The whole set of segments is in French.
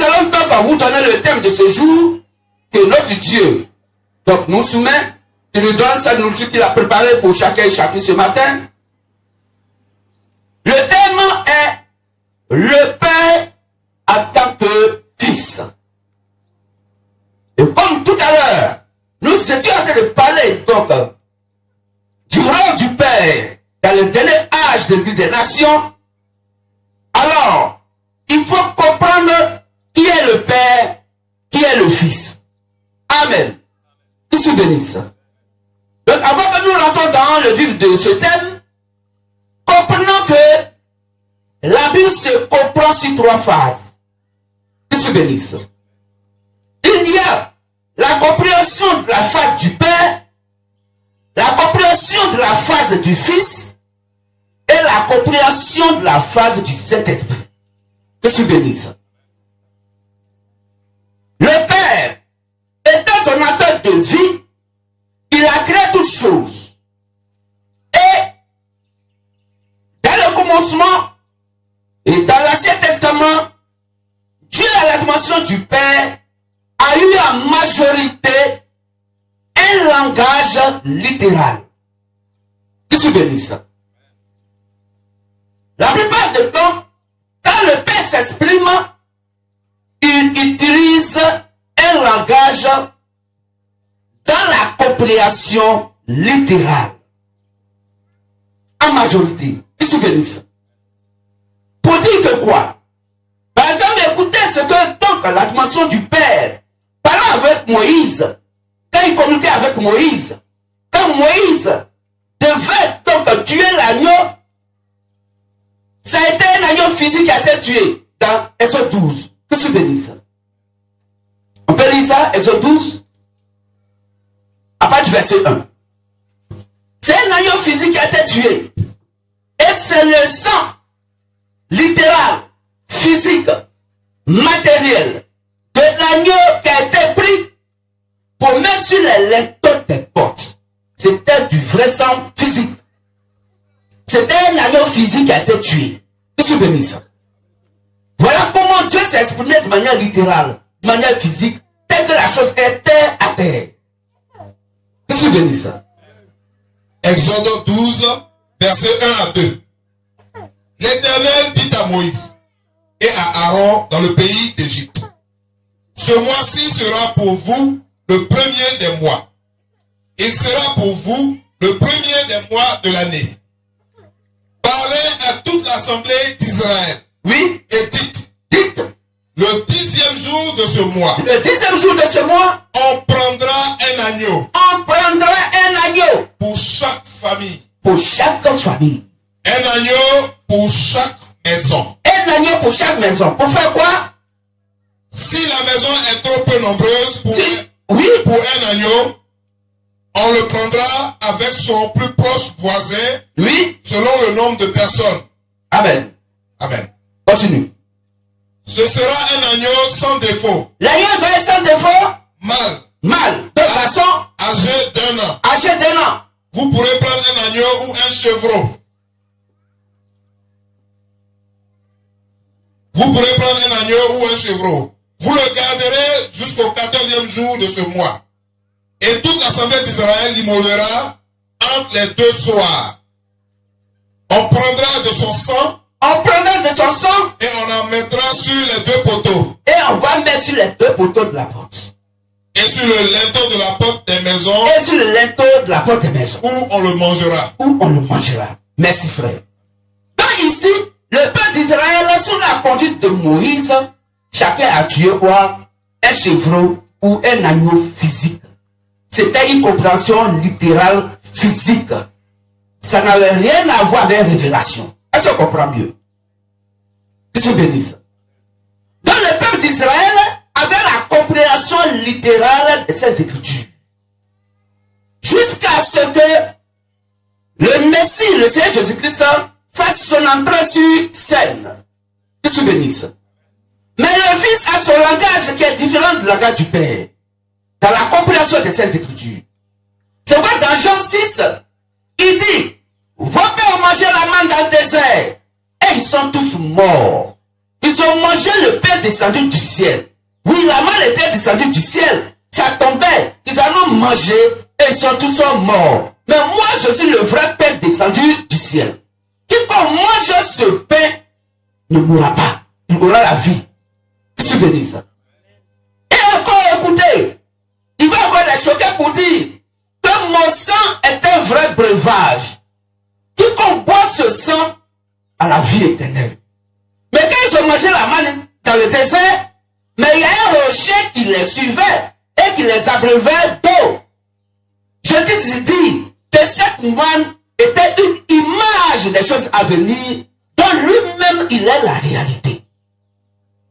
allons donc vous donner le thème de ce jour que notre Dieu donc nous soumet. Il nous donne sa nourriture qu'il a préparée pour chacun et chacune ce matin. Le thème est le Père en tant que Fils. Et comme tout à l'heure, nous étions en train de parler donc du rôle du Père dans le dernier âge de Dieu des nations. Alors, il faut comprendre qui est le Père, qui est le Fils. Amen. Qu'il se bénisse. Donc, avant que nous rentrons dans le vif de ce thème, comprenons que la Bible se comprend sur 3 phases. Qu'il se bénisse. Il y a la compréhension de la phase du Père, la compréhension de la phase du Fils et la compréhension de la phase du Saint-Esprit. Que se bénisse. Le Père étant donateur de vie, il a créé toutes choses. Et dans le commencement et dans l'Ancien Testament, Dieu à la dimension du Père a eu en majorité un langage littéral. Que se bénisse. La plupart du temps, quand le Père s'exprime, il utilise un langage dans la compréhension littérale. En majorité. Que se bénisse. Pour dire que quoi? Par exemple, écoutez ce que donc la dimension du Père parlant avec Moïse, quand il communiquait avec Moïse, quand Moïse devait donc tuer l'agneau, ça a été un agneau physique qui a été tué dans Exode 12. Que se bénisse. On peut lire ça, Exode 12, à partir du verset 1. C'est un agneau physique qui a été tué. Et c'est le sang littéral, physique, matériel de l'agneau qui a été pris pour mettre sur les linteaux des portes. C'était du vrai sang physique. C'était un agneau physique qui a été tué. Que se bénisse. Voilà comment Dieu s'est exprimé de manière littérale, de manière physique, telle que la chose était à terre. Que se bénisse. Exode 12, versets 1 à 2. L'Éternel dit à Moïse et à Aaron dans le pays d'Égypte: ce mois-ci sera pour vous le premier des mois. Il sera pour vous le premier des mois de l'année. Parlez à toute l'assemblée d'Israël. Oui. Et dites. Le 10e jour de ce mois. Le 10e jour de ce mois. On prendra un agneau. On prendra un agneau. Pour chaque famille. Pour chaque famille. Un agneau pour chaque maison. Un agneau pour chaque maison. Pour faire quoi? Si la maison est trop peu nombreuse pour un agneau, on le prendra avec son plus proche voisin. Oui. Selon le nombre de personnes. Amen. Amen. Continue. Ce sera un agneau sans défaut. L'agneau doit être sans défaut. Mâle. Mâle. De façon. Âgé d'1 an. Âgé d'1 an. Vous pourrez prendre un agneau ou un chevreau. Vous pourrez prendre un agneau ou un chevreau. Vous le garderez jusqu'au 14e jour de ce mois. Et toute l'assemblée d'Israël l'immolera entre les 2 soirs. On prendra de son sang. On prendra de son sang. Et on en mettra sur les 2 poteaux. Et on va mettre sur les 2 poteaux de la porte. Et sur le linteau de la porte des maisons. Et sur le linteau de la porte des maisons. Où on le mangera. Où on le mangera. Merci frère. Donc ici, le peuple d'Israël, sous la conduite de Moïse, chacun a tué quoi? Un chevreau ou un agneau physique. C'était une compréhension littérale physique. Ça n'avait rien à voir avec révélation. Est-ce qu'on comprend mieux? Que se bénisse. Donc le peuple d'Israël avait la compréhension littérale de ces écritures. Jusqu'à ce que le Messie, le Seigneur Jésus-Christ, fasse son entrée sur scène. Que se bénisse. Mais le Fils a son langage qui est différent du langage du Père. Dans la compréhension de ces écritures. C'est pourquoi dans Jean 6, il dit, vos pères ont mangé la manne dans le désert. Et ils sont tous morts. Ils ont mangé le pain descendu du ciel. Oui, la manne était descendue du ciel. Ça tombait. Ils en ont mangé et ils sont tous morts. Mais moi, je suis le vrai pain descendu du ciel. Quiconque mange ce pain ne mourra pas. Il aura la vie. Je suis béni ça. Et encore, écoutez, il va encore les choquer pour dire que mon sang est un vrai breuvage. Quiconque boit ce sang a la vie éternelle. Mais quand ils ont mangé la manne dans le désert, mais il y a un rocher qui les suivait et qui les abreuvait d'eau. Je dis que cette manne était une image des choses à venir dont lui-même il est la réalité.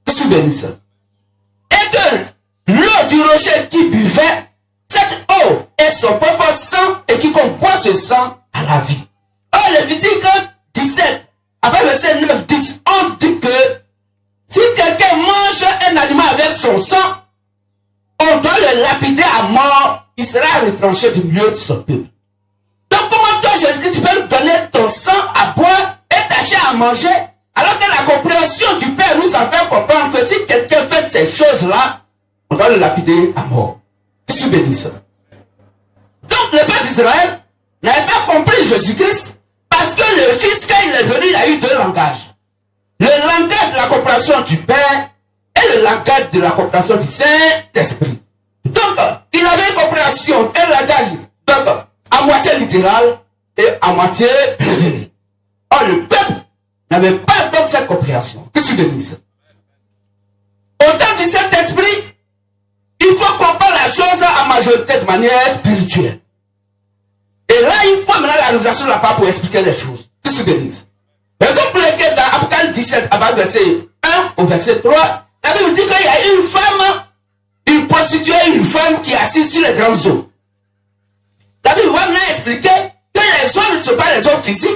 Je suis béni ça. Et que l'eau du rocher qui buvait, cette eau est son propre sang et qui boit ce sang à la vie. Or, Lévitique 17, après verset 9, 10, 11 dit que si quelqu'un mange un animal avec son sang, on doit le lapider à mort, il sera retranché du milieu de son peuple. Donc comment toi, Jésus-Christ, tu peux nous donner ton sang à boire et tâcher à manger, alors que la compréhension du Père nous a fait comprendre que si quelqu'un fait ces choses-là, on doit le lapider à mort. Je suis béni ça. Donc le peuple d'Israël n'avait pas compris Jésus-Christ parce que le Fils, quand il est venu, il a eu deux langages. Le langage de la compréhension du Père et le langage de la compréhension du Saint-Esprit. Donc, il avait une compréhension, un langage, donc, à moitié littéral et à moitié révélé. Or, le peuple n'avait pas donc cette compréhension. Qu'est-ce que je dis ça? Au temps du Saint-Esprit, il faut comprendre la chose à majorité de manière spirituelle. Et là, il faut maintenant la révélation de la part pour expliquer les choses. Qu'est-ce que je dis ça? Raison pour laquelle dans Apocalypse 17, à partir du verset 1 au verset 3, la Bible dit qu'il y a une femme, une prostituée, une femme qui est assise sur les grandes eaux. La Bible va maintenant expliquer que les eaux ne sont pas les eaux physiques,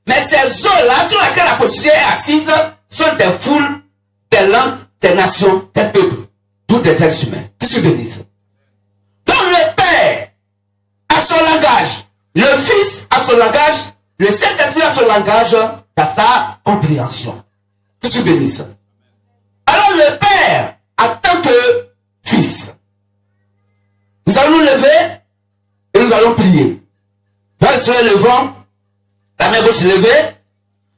mais ces eaux-là sur lesquelles la prostituée est assise sont des foules, des langues, des nations, des peuples, tous des êtres humains. Qu'est-ce que je dis ça? Donc le Père a son langage, le Fils a son langage, le Saint-Esprit a son langage, à sa compréhension. Je suis béni ça. Alors le Père, en tant que Fils, nous allons nous lever et nous allons prier. Nous se levons, la main gauche levée,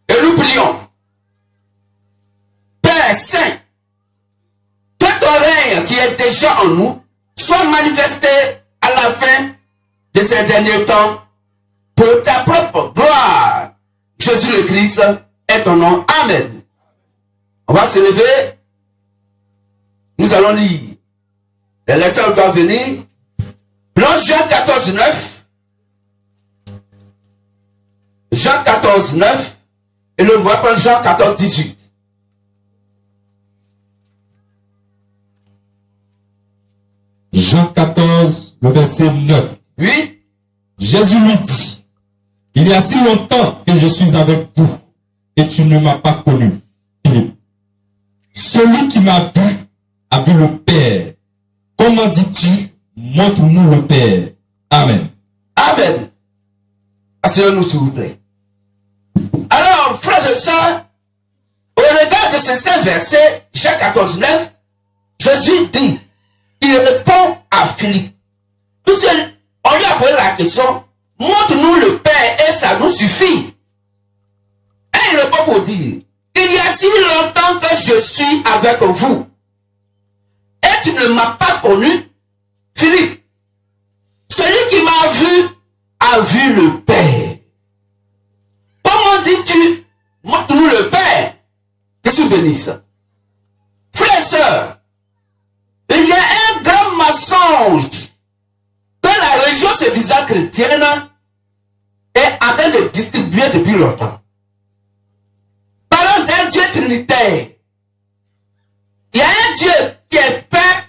et nous prions. Père Saint, que ton règne qui est déjà en nous soit manifesté à la fin de ces derniers temps pour ta propre gloire. Jésus le Christ est ton nom. Amen. On va se lever. Nous allons lire. Les lecteurs doivent venir. Prenons Jean 14, 9. Jean 14, 9. Et nous allons prendre Jean 14, 18. Jean 14, le verset 9. Oui. Jésus lui dit: il y a si longtemps que je suis avec vous et tu ne m'as pas connu, Philippe. Celui qui m'a vu a vu le Père. Comment dis-tu, montre-nous le Père? Amen. Amen. Asseyons-nous s'il vous plaît. Alors, frères et sœurs, au regard de ces 5 versets, Jean 14, 9, Jésus dit, il répond à Philippe. Tout seul, on lui a posé la question, montre-nous le Père et ça nous suffit. Et il répond pour dire, il y a si longtemps que je suis avec vous et tu ne m'as pas connu, Philippe. Celui qui m'a vu a vu le Père. Comment dis-tu, montre-nous le Père? Que tu bénisses. Frères et sœurs, il y a un grand mensonge que la religion se disant chrétienne est en train de distribuer depuis longtemps. Parlons d'un Dieu trinitaire. Il y a un Dieu qui est Père.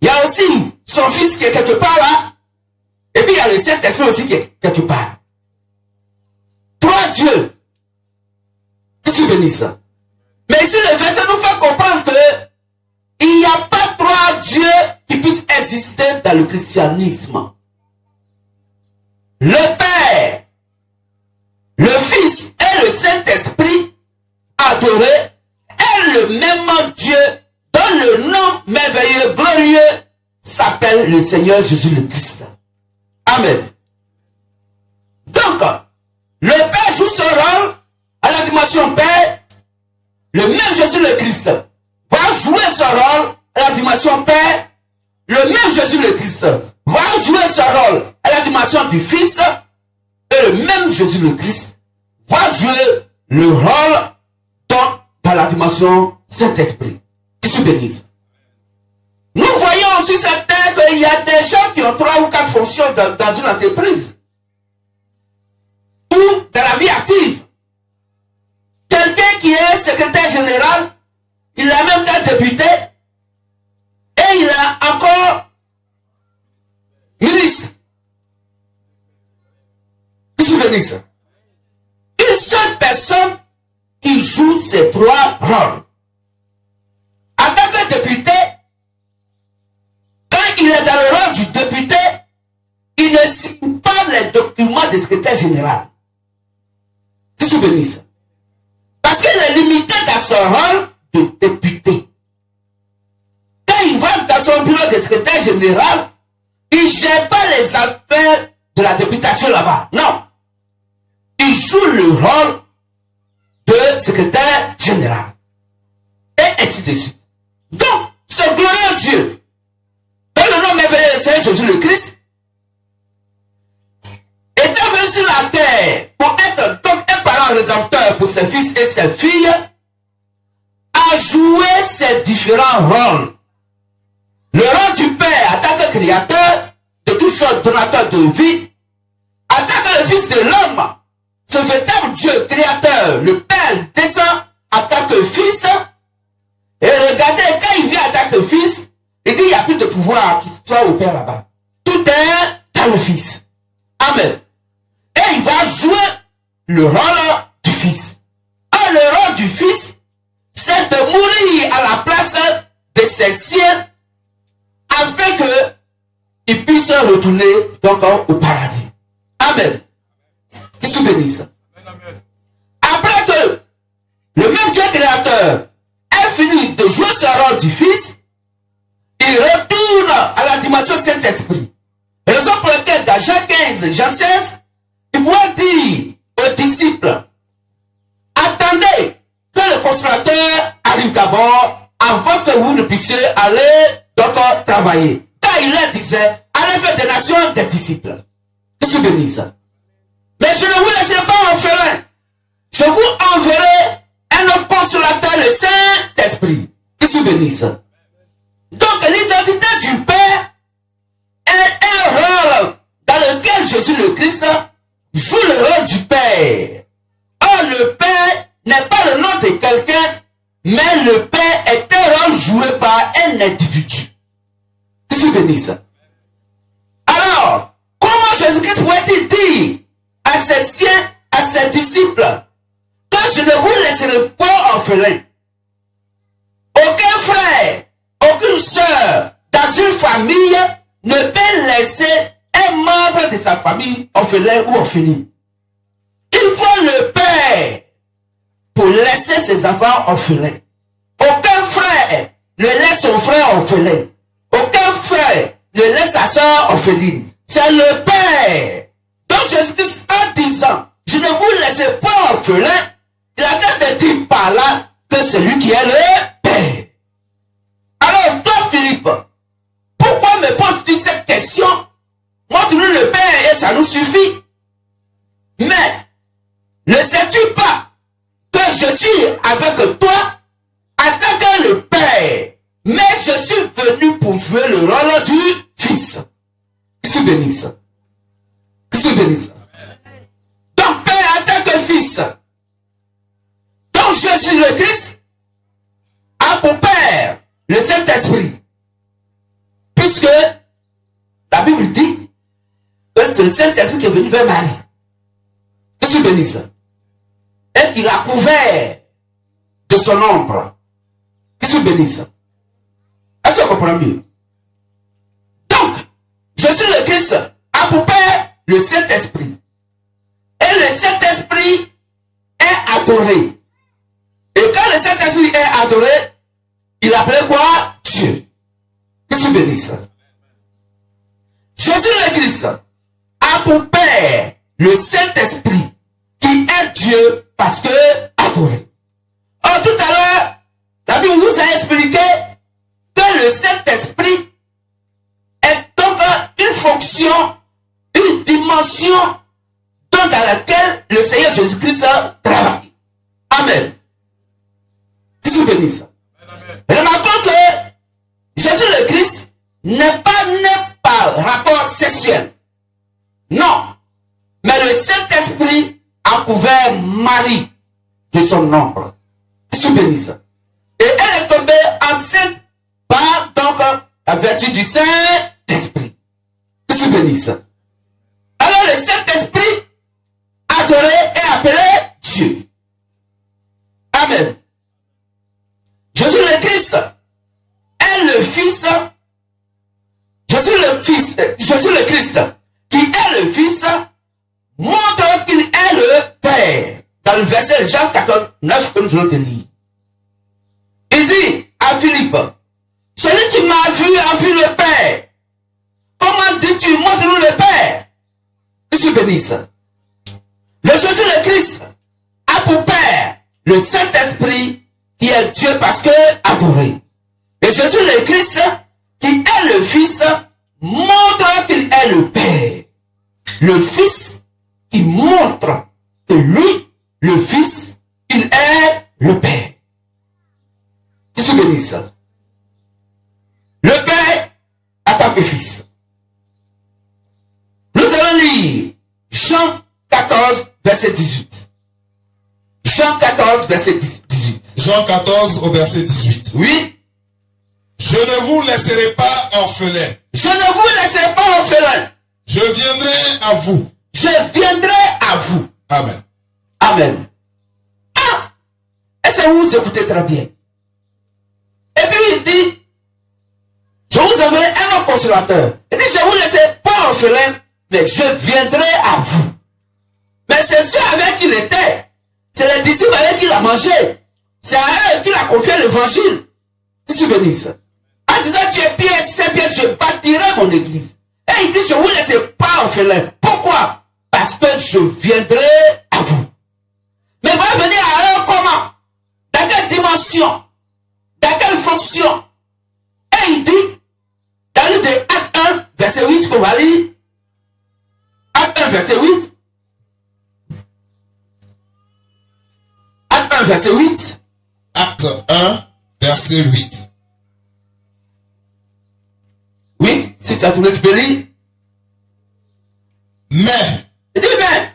Il y a aussi son Fils qui est quelque part là. Et puis il y a le Saint-Esprit aussi qui est quelque part. 3 dieux. Que tu bénisses. Mais ici le verset nous fait comprendre que il n'y a pas 3 dieux qui puissent exister dans le christianisme. Le Père, le Fils et le Saint-Esprit adorés le même Dieu dont le nom merveilleux, glorieux, s'appelle le Seigneur Jésus le Christ. Amen. Donc, le Père joue son rôle à la dimension Père. Le même Jésus le Christ va jouer son rôle à la dimension Père. Le même Jésus le Christ va jouer son rôle à la dimension du Fils. Et le même Jésus le Christ va jouer le rôle dans la dimension Saint-Esprit. Qui se bénisse. Nous voyons aussi certains qu'il y a des gens qui ont 3 ou 4 fonctions dans une entreprise. Ou dans la vie active. Quelqu'un qui est secrétaire général, il a même été député, et il a encore ministre. Qui se bénisse. Une seule personne qui joue ces 3 rôles. En tant que député, quand il est dans le rôle du député, il ne signe pas les documents du secrétaire général. Qui se bénisse. Parce qu'il est limité dans son rôle de député. Quand il va dans son bureau de secrétaire général, il ne gère pas les affaires de la députation là-bas. Non. Il joue le rôle de secrétaire général. Et ainsi de suite. Donc, ce glorieux Dieu, dans le nom merveilleux de Seigneur Jésus le Christ, étant venu sur la terre pour être donc un parent rédempteur pour ses fils et ses filles, a joué ses différents rôles. Le rôle du Père en tant que créateur de toutes choses, donateur de vie, en tant que le Fils de l'homme, ce véritable Dieu créateur, le Père descend en tant que Fils. Et regardez, quand il vient en tant que Fils, il dit il n'y a plus de pouvoir qui soit au Père là-bas. Tout est dans le Fils. Amen. Et il va jouer le rôle du Fils. Et le rôle du Fils, c'est de mourir à la place de ses siens afin qu'il puisse retourner donc au paradis. Amen. Qu'il se bénisse. Après que le même Dieu créateur ait fini de jouer ce rôle du Fils, il retourne à la dimension Saint-Esprit. Raison pour laquelle dans Jean 15, Jean 16, il pourrait dire aux disciples, attendez que le consolateur arrive d'abord avant que vous ne puissiez aller donc travailler. Car il leur disait, allez faire des nations des disciples. Que se bénisse. Mais je ne vous laisserai pas orphelin. Je vous enverrai un consolateur, le Saint-Esprit. Que se bénisse. Donc l'identité du Père est un rôle dans lequel Jésus le Christ joue le rôle du Père. Or le Père n'est pas le nom de quelqu'un, mais le Père est un rôle joué par un individu. Que se bénisse. Alors, comment Jésus-Christ pourrait-il dire à ses siens, à ses disciples, que je ne vous laisserai pas orphelin? Aucun frère, aucune sœur dans une famille ne peut laisser un membre de sa famille orphelin ou orpheline. Il faut le Père pour laisser ses enfants orphelins. Aucun frère ne laisse son frère orphelin. Aucun frère ne laisse sa sœur orpheline. C'est le Père. Donc Jésus-Christ, en disant, je ne vous laisserai pas orphelin, il a peut-être dit par là que c'est lui qui est le Père. Alors toi, Philippe, pourquoi me poses-tu cette question? Montre-nous le Père et ça nous suffit. Mais, ne sais-tu pas que je suis avec toi en tant que le Père, mais je suis venu pour jouer le rôle du Fils. Qui se bénisse. Qui se bénisse. Donc, Père en tant que Fils. Donc, Jésus le Christ a pour Père le Saint-Esprit. Puisque la Bible dit que c'est le Saint-Esprit qui est venu vers Marie. Que se bénisse. Et qu'il a couvert de son ombre. Que se bénisse. Est-ce que vous comprenez mieux? Donc, Jésus le Christ a pour Père le Saint-Esprit. Et le Saint-Esprit est adoré. Et Et quand le Saint-Esprit est adoré, il appelait quoi? Dieu. Que Dieu bénisse. Jésus le Christ a pour Père le Saint-Esprit qui est Dieu parce que adoré. Or, tout à l'heure, la Bible vous a expliqué que le Saint-Esprit est donc une fonction, une dimension dans laquelle le Seigneur Jésus-Christ travaille. Amen. Que Dieu bénisse. Remarquons que Jésus le Christ n'est pas né par rapport sexuel. Non. Mais le Saint-Esprit a couvert Marie de son ombre. Que Dieu bénisse. Et elle est tombée enceinte par donc la vertu du Saint-Esprit. Que Dieu bénisse. Alors le Saint-Esprit adoré et appelé Dieu. Amen. Jésus le Christ est le Fils. Jésus le Christ, qui est le Fils, montre qu'il est le Père. Dans le verset Jean 14, 9 que nous venons de lire. Il dit à Philippe, celui qui m'a vu a vu le Père. Comment dis-tu, montre-nous le Père? Que Dieu bénisse. Le Jésus le Christ a pour Père le Saint-Esprit qui est Dieu parce que adoré. Et Jésus le Christ, qui est le Fils, montre qu'il est le Père. Le Fils qui montre que lui, le Fils, il est le Père. Qui se bénisse. Le Père en tant que Fils. Nous allons lire Jean 14, verset 18. Jean 14, verset 18. Jean 14 au verset 18. Oui. Je ne vous laisserai pas orphelins. Je ne vous laisserai pas orphelins. Je viendrai à vous. Je viendrai à vous. Amen. Amen. Ah! Est-ce que vous écoutez très bien? Et puis il dit, je vous enverrai un autre consolateur. Il dit, je ne vous laisserai pas orphelins, mais je viendrai à vous. Mais c'est ceux avec qui il était. C'est les disciples avec qui il a mangé. C'est à eux qu'il a confié l'évangile. Qui se bénisse. En disant, tu es Pierre, c'est Pierre, je bâtirai mon église. Et il dit, je ne vous laisserai pas orphelin. Pourquoi? Parce que je viendrai à vous. Mais vous allez venir à eux comment? Dans quelle dimension? Dans quelle fonction? Et il dit, dans le de Acte 1, verset 8, qu'on va lire. Acte 1, verset 8. Acte 1, verset 8. Acte 1, verset 8. Oui, si tu as trouvé, tu peux lire. Mais, Il dit, mais,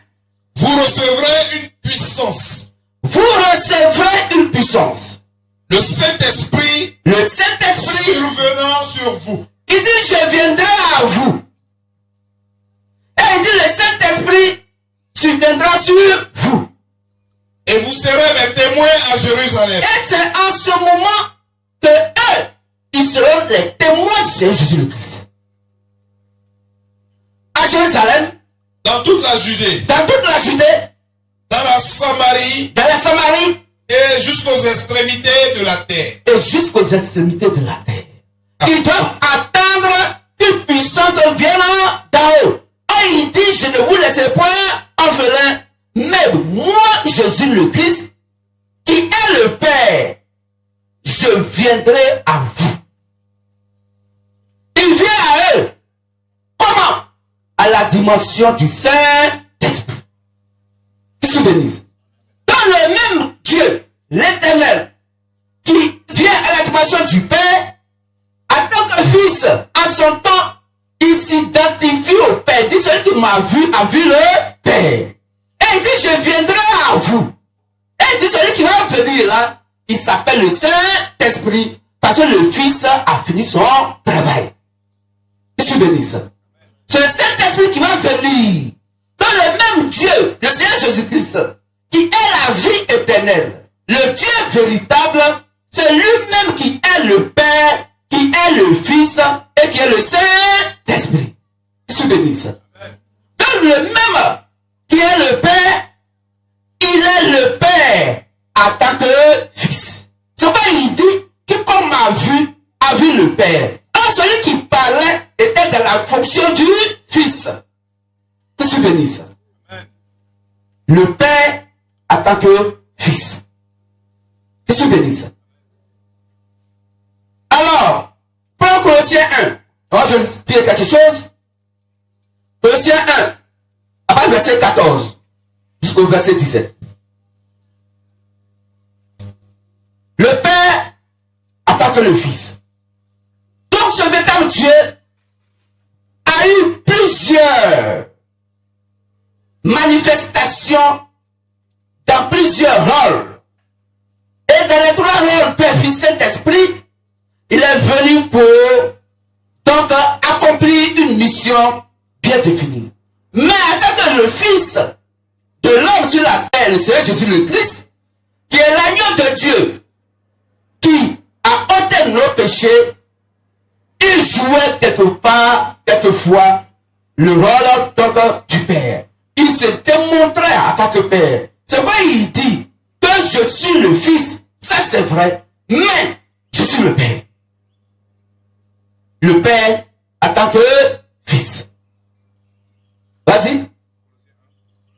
vous recevrez une puissance. vous recevrez une puissance. Le Saint-Esprit Le Saint-Esprit, survenant sur vous. il dit, je viendrai à vous. Et il dit, le Saint-Esprit surviendra sur vous. Et vous serez mes témoins à Jérusalem. Et c'est en ce moment que eux, ils seront les témoins du Seigneur Jésus le Christ. À Jérusalem, Dans toute la Judée. dans toute la Judée, Dans la Samarie. dans la Samarie, Et jusqu'aux extrémités de la terre. et jusqu'aux extrémités de la terre. Ils doivent attendre qu'une puissance vienne d'en haut. Et il dit, je ne vous laisserai point orphelin, mais moi, Jésus le Christ, qui est le Père, je viendrai à vous. Il vient à eux. Comment? À la dimension du Saint-Esprit. Qu'ils se bénissent. Dans le même Dieu, l'Éternel, qui vient à la dimension du Père, en tant que fils, en son temps, il s'identifie au Père. Il dit, celui qui m'a vu a vu le Père. Et il dit, je viendrai à vous. Et il dit, celui qui va venir là, il s'appelle le Saint-Esprit, parce que le Fils a fini son travail. Je suis béni. C'est le Saint-Esprit qui va venir dans le même Dieu, le Seigneur Jésus-Christ, qui est la vie éternelle. Le Dieu véritable, c'est lui-même qui est le Père, qui est le Fils et qui est le Saint-Esprit. Je suis béni. Donc le même qui est le Père, il est le Père en tant que fils. C'est pourquoi il dit, quiconque m'a vu, a vu le Père. Alors celui qui parlait était de la fonction du fils. Que tu bénis ça. Le Père en tant que fils. Que tu bénis ça. Alors, prends Colossiens 1. Alors, je vais dire quelque chose. Colossiens 1, à partir du verset 14 jusqu'au verset 17. Le Père en tant que le Fils. Donc, ce véritable Dieu a eu plusieurs manifestations dans plusieurs rôles. Et dans les trois rôles, Père, Fils, Saint-Esprit, il est venu pour donc accomplir une mission bien définie. Mais en tant que le Fils de l'homme sur la terre, le Seigneur Jésus le Christ, qui est l'agneau de Dieu, qui a ôté nos péchés, il jouait quelque part, quelquefois, le rôle donc, du Père. Il se démontrait en tant que Père. C'est pourquoi il dit que je suis le Fils, ça c'est vrai, mais je suis le Père. Le Père en tant que Fils. Vas-y.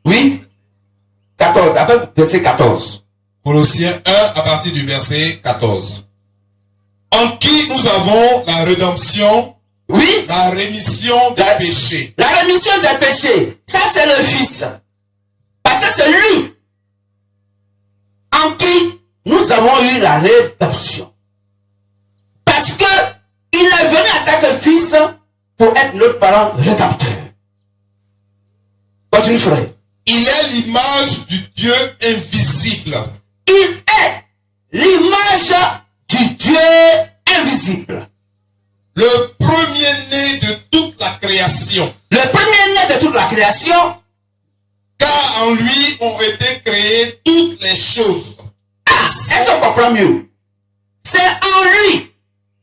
Oui. 14, après verset 14. Colossiens 1 à partir du verset 14. En qui nous avons la rédemption, oui, la rémission des péchés. La rémission des péchés, ça c'est le Fils. Parce que c'est lui en qui nous avons eu la rédemption. Parce que il est venu en tant que Fils pour être notre parent rédempteur. Continue, frère. Il est l'image du Dieu invisible. Il est l'image du Dieu invisible. Le premier-né de toute la création. Le premier-né de toute la création. Car en lui ont été créées toutes les choses. Ah, est-ce qu'on comprend mieux? C'est en lui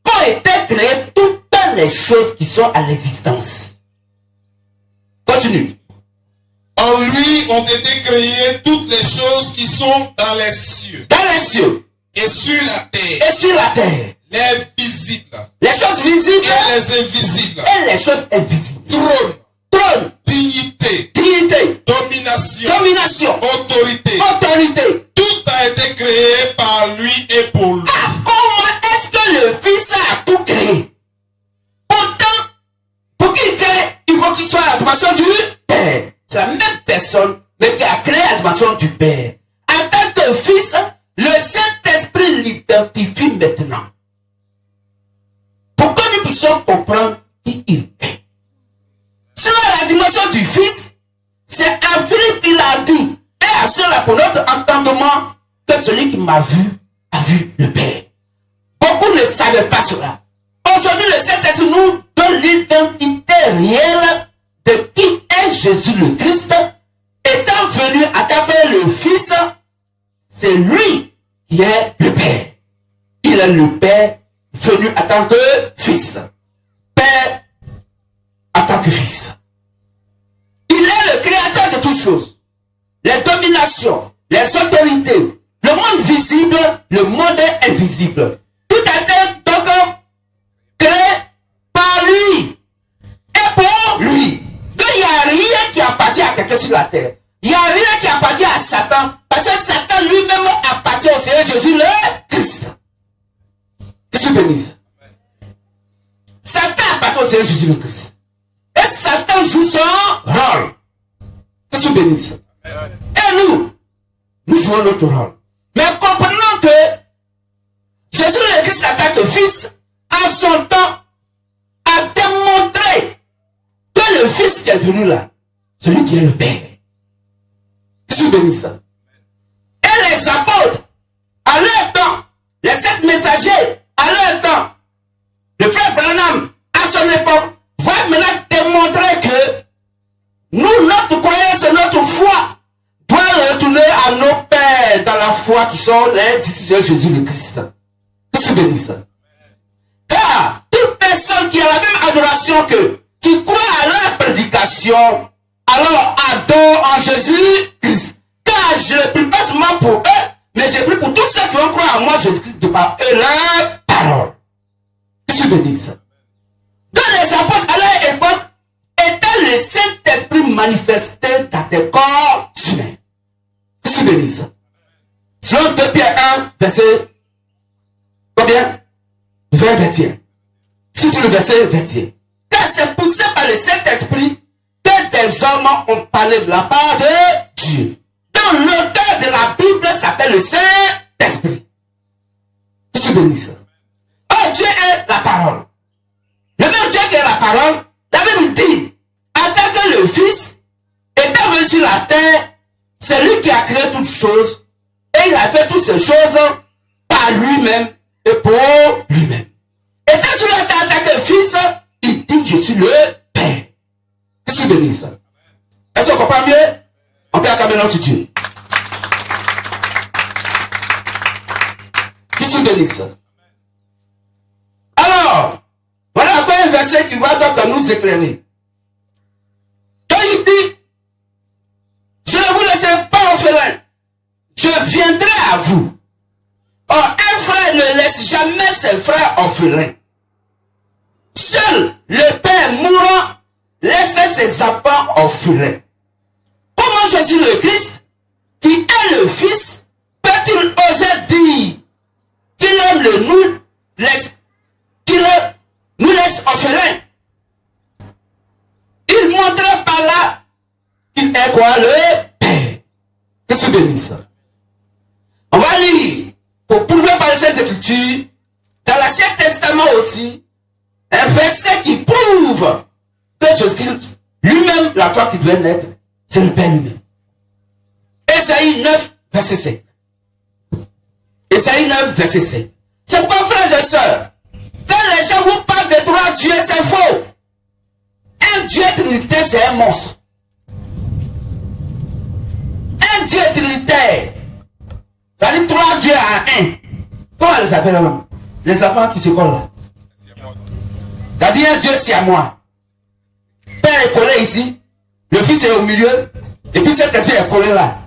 qu'ont été créées toutes les choses qui sont à l'existence. Continue. En lui ont été créées toutes les choses qui sont dans les cieux. Dans les cieux. Et sur la terre. Et sur la terre. Les visibles. Les choses visibles. Et les invisibles. Et les choses invisibles. Trône. Trône. Dignité. Dignité. Domination. Domination. Autorité. Autorité. Tout a été créé par lui et pour lui. Ah, comment est-ce que le Fils a tout créé? Pourtant, pour qu'il crée, il faut qu'il soit à la dimension du Père. C'est la même personne, mais qui a créé la dimension du Père. En tant que Fils, le Saint-Esprit l'identifie maintenant. Pour que nous puissions comprendre qui il est. Sur la dimension du Fils, c'est à Philippe il a dit, et à cela pour notre entendement, que celui qui m'a vu a vu le Père. Beaucoup ne savaient pas cela. Aujourd'hui, le Saint-Esprit nous donne l'identité réelle de qui est Jésus le Christ. Étant venu en tant que le Fils, c'est lui qui est le Père. Il est le Père venu en tant que Fils. Père en tant que Fils. Il est le créateur de toutes choses. Les dominations, les autorités, le monde visible, le monde invisible. Tout a été donc créé par lui et pour lui. Donc il n'y a rien qui appartient à quelqu'un sur la terre. Il n'y a rien qui appartient à Satan. Parce que Satan lui-même appartient au Seigneur Jésus le Christ. Que je bénisse. Satan appartient au Seigneur Jésus le Christ. Et Satan joue son rôle. Que je bénisse. Et nous jouons notre rôle. Mais comprenons que Jésus le Christ en tant que Fils, en son temps, a démontré que le Fils qui est venu là, celui qui est le Père. Je suis béni ça. Et les apôtres, à leur temps, les 7 messagers, à leur temps, le frère Branham, à son époque, va maintenant démontrer que nous, notre croyance, notre foi, doit retourner à nos pères dans la foi qui sont les disciples de Jésus le Christ. Que je bénis ça. Car toute personne qui a la même adoration qu'eux, qui croit à leur prédication, alors adore en Jésus Christ. Car je ne prie pas seulement pour eux, mais je prie à moi Jésus-Christ de par eux leur parole. Qu'est-ce que je dis ça? Dans les apôtres à leur époque, était le Saint-Esprit manifesté dans des corps humains. Qu'est-ce que je dis ça? Selon 2 Pierre 1, verset combien? 20, 21. Surtout le verset 21. Car c'est poussé par le Saint-Esprit que des hommes ont parlé de la part de Dieu. Donc l'auteur de la Bible s'appelle le Saint-Esprit. Qu'est-ce que je dis ça? Oh, Dieu est la parole. Le même Dieu qui est la parole, la Bible dit, en tant que le Fils était venu sur la terre, c'est lui qui a créé toutes choses, et il a fait toutes ces choses par lui-même et pour lui-même. Étant sur la terre en tant que Fils, il dit, je suis le Père. Qu'est-ce que je dis ça? Est-ce qu'on comprend mieux? On peut acclamer notre Dieu. Qu'est-ce que je dis ça? Alors, voilà encore un verset qui va donc nous éclairer. Quand il dit, je ne vous laisserai pas orphelin, je viendrai à vous. Or, un frère ne laisse jamais ses frères orphelins. Seul le père mourant laisse ses enfants orphelins. Comment Jésus le Christ, qui est le Fils, peut-il oser dire qu'il aime nous laisse orphelins? Il montrait par là qu'il est quoi? Le Père. Qu'est-ce que je dis ça? On va lire, pour prouver par ces écritures, dans l'Ancien Testament aussi, un verset qui prouve que Jésus-Christ, lui-même, la fois qu'il devait naître, c'est le Père lui-même. Ésaïe 9, verset 5. Ésaïe 9, verset 5. C'est pas, frères et sœurs, quand les gens vous parlent de trois dieux, c'est faux. Un Dieu trinitaire, c'est un monstre. Un Dieu trinitaire, ça dit trois dieux à un. Comment on les appelle là? Les enfants qui se collent là. Ça dit un Dieu siamois. Père est collé ici, le Fils est au milieu, et puis cet esprit est collé là.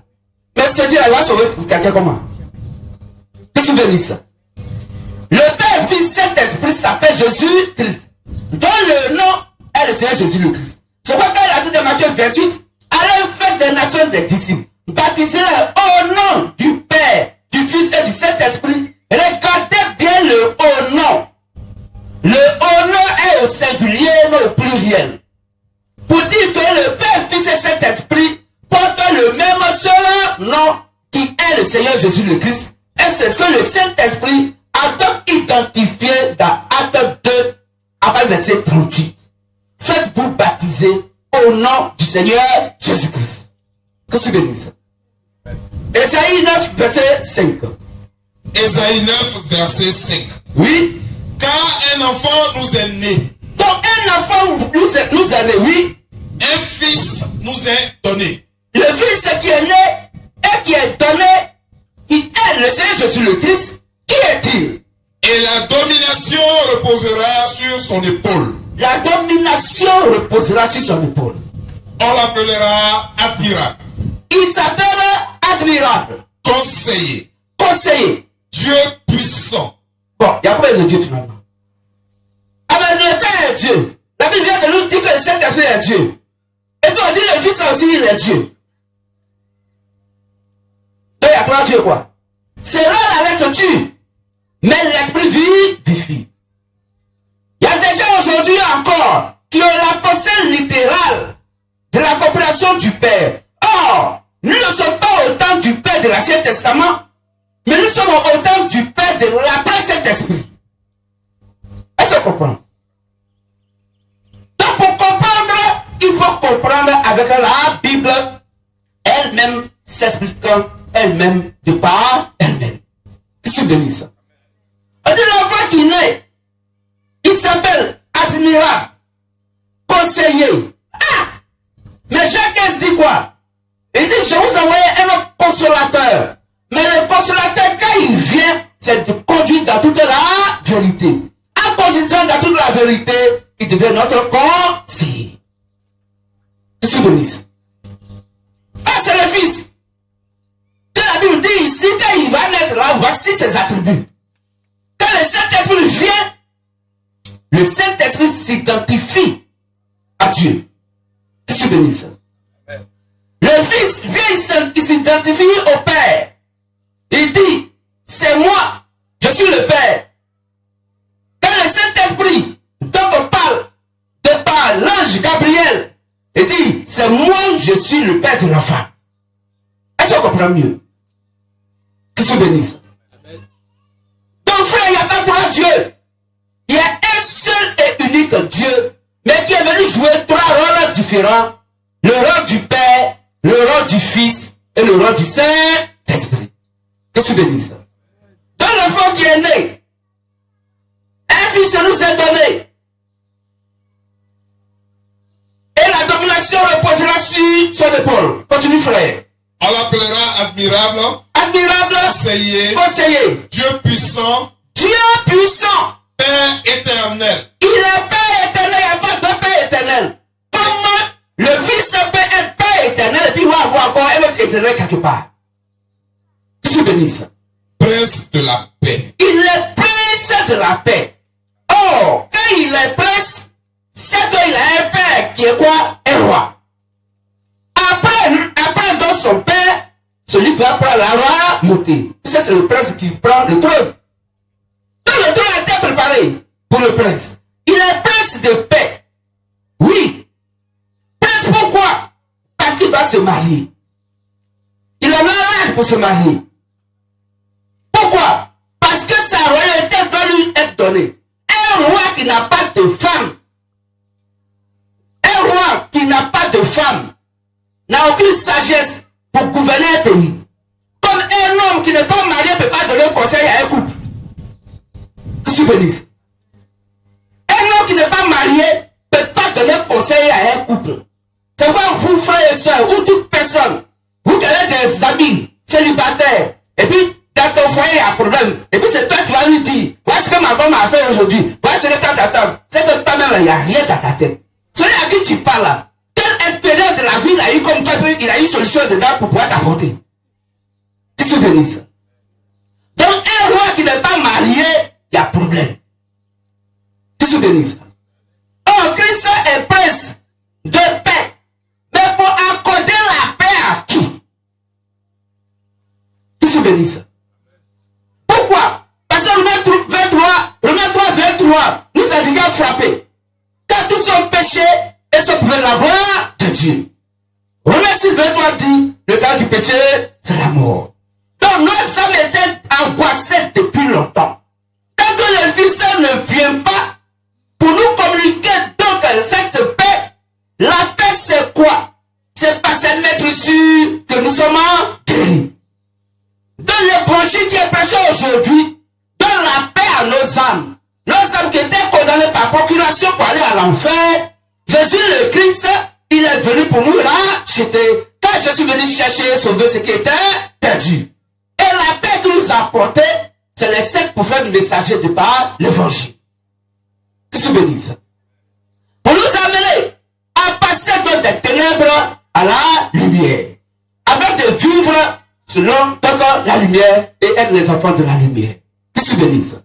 Mais ce Dieu va sauver quelqu'un comment? Qu'est-ce que tu veux dire ça? Le Père, Fils, Saint-Esprit s'appelle Jésus-Christ, dont le nom est le Seigneur Jésus le Christ. C'est pourquoi il a dit dans Matthieu 28, allez faire des nations des disciples, baptisez-les au nom du Père, du Fils et du Saint-Esprit. Regardez bien le haut nom. Le haut nom est au singulier, non au pluriel. Pour dire que le Père, Fils et Saint-Esprit portent le même seul nom qui est le Seigneur Jésus le Christ. Et c'est ce que le Saint-Esprit a donc identifié dans Acte 2, après le verset 38. Faites-vous baptiser au nom du Seigneur Jésus-Christ. Qu'est-ce que je dis ça? Ésaïe 9, verset 5. Ésaïe 9, verset 5. Oui. Car un enfant nous est né. Donc un enfant nous est né, oui. Un fils nous est donné. Le fils qui est né et qui est donné, qui est le Seigneur Jésus le Christ, qui est-il? Et la domination reposera sur son épaule. La domination reposera sur son épaule. On l'appellera admirable. Il s'appelle admirable. Conseiller. Conseiller. Dieu puissant. Bon, il y a combien de Dieu finalement? Ah ben le Père est Dieu. La Bible vient de nous dire que le Saint-Esprit est Dieu. Et puis on dit le Fils aussi, il est Dieu. Donc il y a trois dieux quoi? C'est là la lettre tue. Mais l'esprit vivifie. Il y a des gens aujourd'hui encore qui ont la pensée littérale de la compréhension du Père. Or, nous ne sommes pas au temps du Père de l'Ancien Testament, mais nous sommes au temps du Père de l'après-Saint-Esprit. Est-ce qu'on comprend? Donc pour comprendre, il faut comprendre avec la Bible elle-même s'expliquant elle-même de par elle-même. Qu'est-ce que je dis ça? On dit l'enfant qui naît, il s'appelle admirable, conseiller. Ah! Mais Jacques dit quoi? Il dit, je vous envoie un consolateur. Mais le consolateur, quand il vient, c'est de conduire dans toute la vérité. En conduisant dans toute la vérité, il devient notre conseiller. Qu'est-ce que vous dites? Ah, c'est le Fils. Que la Bible dit ici, quand il va naître là, voici voici ses attributs. Quand le Saint-Esprit vient, le Saint-Esprit s'identifie à Dieu. Je suis béni, ça. Le Fils vient, il s'identifie au Père. Il dit, c'est moi, je suis le Père. Quand le Saint-Esprit, donc on parle de par l'ange Gabriel, il dit, c'est moi, je suis le Père de l'enfant. Est-ce qu'on comprend mieux? Que je béni, ça. Donc frère, il n'y a pas trois dieux. Il y a un seul et unique Dieu, mais qui est venu jouer trois rôles différents. Le rôle du Père, le rôle du Fils et le rôle du Saint-Esprit. Que tu bénis ça. Dans l'enfant qui est né, un fils nous est donné. Et la domination reposera sur son épaule. Continue frère. On l'appellera admirable, Admirable, conseiller, Dieu puissant, Dieu puissant, Père éternel. il est Père éternel, il n'y a pas de Père éternel. Comment le Fils peut être Père éternel et puis il va avoir encore un autre éternel quelque part? Je suis béni ça. Prince de la paix. Il est prince de la paix. Or, quand il est prince, c'est qu'il a un père qui est quoi? Un roi. Après dans son père, celui qui va prendre la royauté. Ça, c'est le prince qui prend le trône. Donc le trône a été préparé pour le prince. Il est prince de paix. Oui. Prince pourquoi? Parce qu'il doit se marier. Il a l'âge pour se marier. Pourquoi? Parce que sa royauté doit lui être donnée. Un roi qui n'a pas de femme, un roi qui n'a pas de femme, n'a aucune sagesse pour gouverner un pays. Comme un homme qui n'est pas marié ne peut pas donner conseil à un couple. Que je bénisse. Un homme qui n'est pas marié ne peut pas donner conseil à un couple. C'est quoi vous, frères et sœurs, ou toute personne, vous qui avez des amis célibataires, et puis dans ton foyer, il y a un problème. Et puis c'est toi, tu vas lui dire, voilà ce que ma femme a fait aujourd'hui. Voilà ce que tu attends. C'est que toi-même, il n'y a rien dans ta tête. Celui à qui tu parles là, quelle expérience de la vie il a eu comme toi, il a eu une solution dedans pour pouvoir t'apporter. Qu'est-ce que tu veux dire? Donc un roi qui n'est pas marié, il y a problème. Qu'est-ce que tu veux dire? Oh, Christ est prince de paix. Mais pour accorder la paix à qui? Qu'est-ce que tu veux dire? Pourquoi? Parce que Romains 3, nous a déjà frappé. Car tous sont péchés et sont privés de la gloire de Dieu. Romains 6, 23 dit, le salaire du péché, c'est la mort. Donc nos âmes étaient angoissées depuis longtemps. Tant que le Fils ne vient pas pour nous communiquer donc cette paix, la paix c'est quoi? C'est pas cette mettre sûr que nous sommes guéris. Dans l'évangile qui est prêché aujourd'hui, donne la paix à nos âmes qui étaient condamnées par procuration pour aller à l'enfer. Jésus le Christ, il est venu pour nous racheter. Quand je suis venu chercher et sauver ce qui était perdu. Et la paix qu'il nous a apportée, c'est les 7% du messager de par l'évangile. Qu'est-ce que je veux dire ça? Pour nous amener à passer des ténèbres à la lumière. Afin de vivre selon la lumière et être les enfants de la lumière. Qu'est-ce que je veux dire ça?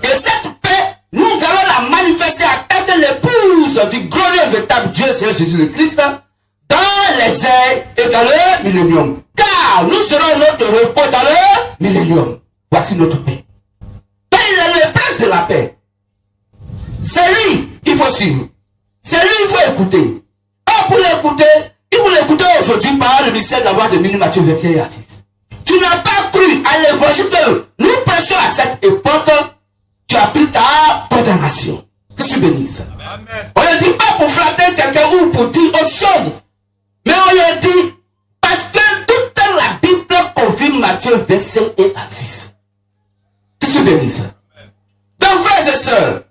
Et cette paix, nous allons la manifester à tête de l'épouse du glorieux véritable Dieu, Seigneur Jésus le Christ, dans les airs et dans le millénium. Car nous serons notre repos dans le millénium. Voici notre paix. Il est le prince de la paix. C'est lui qu'il faut suivre. C'est lui qu'il faut écouter. Or, pour l'écouter, il faut l'écouter aujourd'hui par le ministère de la voix de Mini Matthieu, verset 6. Tu n'as pas cru à l'évangile que nous prêchons à cette époque, tu as pris ta condamnation. Que tu bénisses ça. On ne dit pas pour flatter quelqu'un ou pour dire autre chose. Mais on le dit parce que toute la Bible confirme Matthieu, verset 1 à 6. Que tu bénisses ça. Donc, frères et sœurs,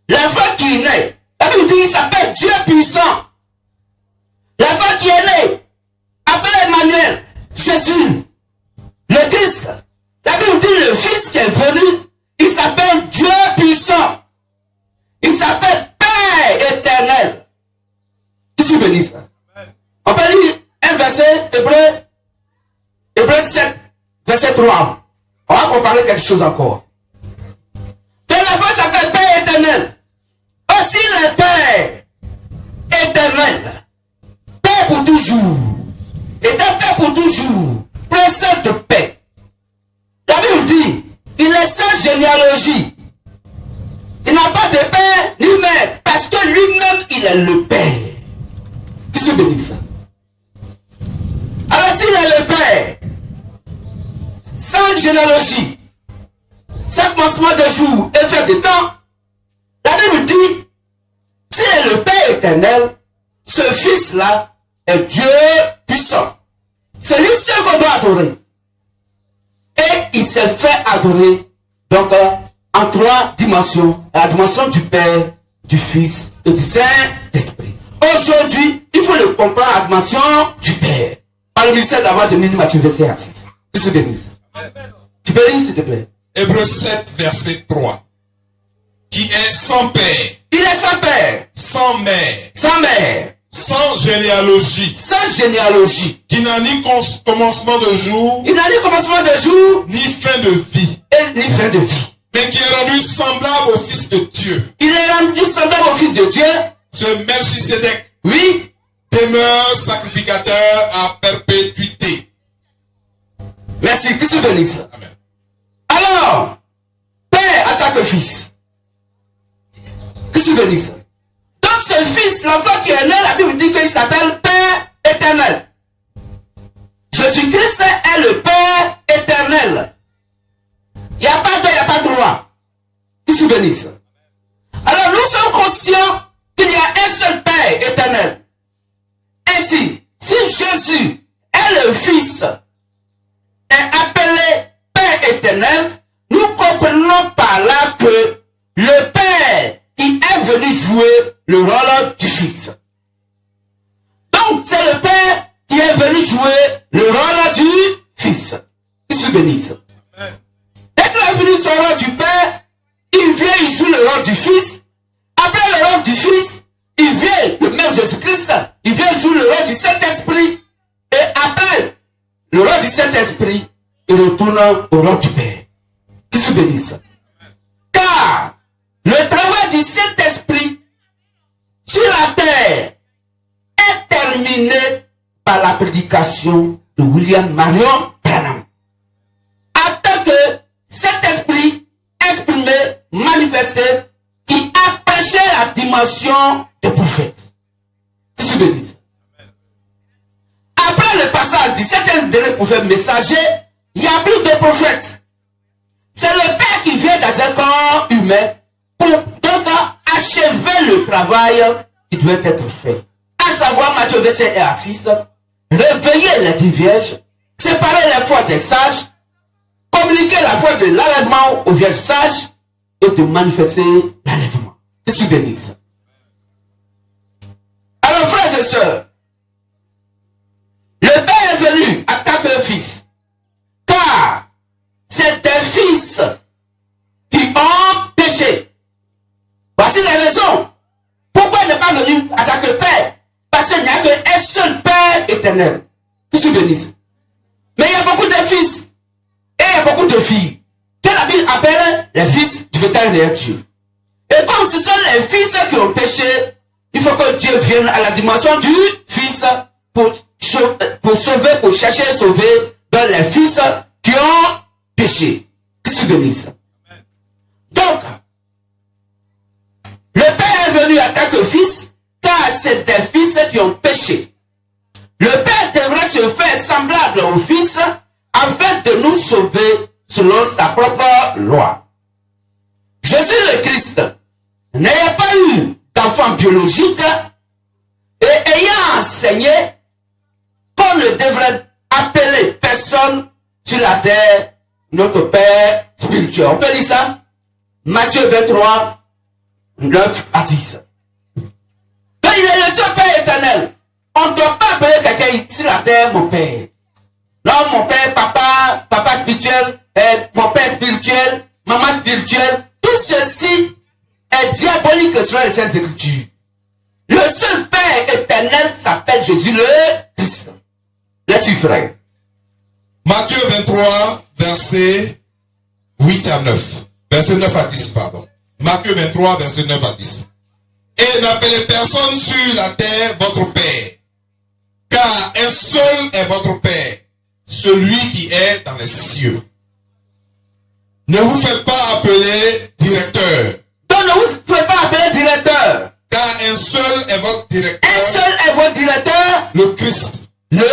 l'enfant qui est né, la Bible dit il s'appelle Dieu puissant. L'enfant qui est né, appelé Emmanuel, Jésus, le Christ. La Bible dit le Fils qui est venu, il s'appelle Dieu puissant. Il s'appelle Père éternel. Qu'est-ce que tu veux dire ça? On peut lire un verset, Hébreu 7, verset 3. On va comparer quelque chose encore. Que l'enfant s'appelle Père éternel. Aussi le Père éternel. Père pour toujours. Et un Père pour toujours. Principe de paix. La Bible dit, il est sans généalogie. Il n'a pas de père ni mère. Parce que lui-même, il est le Père. Qui se bénisse ça? Alors s'il est le Père, sans généalogie, sans commencement de jour et fin de temps, la Bible dit, s'il est le Père éternel, ce Fils-là est Dieu puissant. C'est lui seul qu'on doit adorer. Et il s'est fait adorer, donc, en trois dimensions. La dimension du Père, du Fils et du Saint-Esprit. Aujourd'hui, il faut le comprendre à la dimension du Père. Par le ministère d'abord de Matthieu, verset 6. Que se bénisse. Tu peux lire, s'il te plaît. Hébreux 7, verset 3. Qui est sans père, Il est sans père, sans mère, sans mère, sans généalogie, sans généalogie. qui n'a ni commencement de jour, Il n'a ni commencement de jour, ni fin de vie, et ni fin de vie. mais qui est rendu semblable au Fils de Dieu. Il est rendu semblable au Fils de Dieu. Ce Melchisédek Oui, demeure sacrificateur à perpétuité. merci, que se bénisse. Amen. Alors, Père attaque Fils. Que se bénisse. Donc ce Fils, l'enfant qui est né, la Bible dit qu'il s'appelle Père éternel. Jésus-Christ est le Père éternel. Il n'y a pas deux, il n'y a pas trois. Que se bénisse. Alors nous sommes conscients qu'il y a un seul Père éternel. Ainsi, si Jésus est le Fils, est appelé Père éternel, nous comprenons par là que le Père qui est venu jouer le rôle du Fils. Donc c'est le Père qui est venu jouer le rôle du Fils. Il se bénisse. Dès qu'il a fini son rôle du Père, il vient, il joue le rôle du Fils. Après le rôle du Fils, il vient, le même Jésus-Christ, il vient jouer le rôle du Saint-Esprit. Et après le rôle du Saint-Esprit, il retourne au rôle du Père. Qu'il se bénisse. Car le travail du Saint-Esprit sur la terre est terminé par la prédication de William Marion Branham. Après que cet esprit exprimé, manifesté, qui a prêché la dimension des prophètes. Qu'il se bénisse. Après le passage du septième dernier prophète messager, il n'y a plus de prophètes. C'est le Père qui vient dans un corps humain pour donc achever le travail qui doit être fait. À savoir, Matthieu verset 1 à 6, réveiller les dix vierges, séparer les foi des sages, communiquer la foi de l'enlèvement aux vierges sages et de manifester l'enlèvement. Que tu bénisses. Alors, frères et sœurs, le Père est venu attaquer le Fils, car c'est des fils qui ont péché. Voici la raison. Pourquoi il n'est pas venu attaquer le Père? Parce qu'il n'y a qu'un seul Père éternel. Qui se bénisse. Mais il y a beaucoup de fils et il y a beaucoup de filles que la Bible appelle les fils du vétérinaire Dieu. Et comme ce sont les fils qui ont péché, il faut que Dieu vienne à la dimension du Fils pour sauver, pour chercher et sauver dans les fils qui ont péché. Qui se bénisse. Donc, le Père est venu attaquer le Fils, car c'est des fils qui ont péché. Le Père devrait se faire semblable au Fils afin de nous sauver selon sa propre loi. Jésus le Christ n'ayant pas eu d'enfant biologique et ayant enseigné qu'on ne devrait appeler personne sur la terre notre Père spirituel. On peut lire ça? Matthieu 23, 9 à 10. Donc il est le seul Père éternel. On ne doit pas appeler quelqu'un sur la terre mon Père. Non, mon Père, papa spirituel, mon Père spirituel, maman spirituelle. Tout ceci est diabolique selon les Saintes Écritures. Le seul Père éternel s'appelle Jésus le Christ. Là-tu, frère. Matthieu 23, verset 8 à 9. Verset 9 à 10, pardon. Matthieu 23, verset 9 à 10. Et n'appelez personne sur la terre votre Père, car un seul est votre Père, celui qui est dans les cieux. Ne vous faites pas appeler directeur. Donc ne vous faites pas appeler directeur. Car un seul est votre directeur. Un seul est votre directeur. Le Christ. Le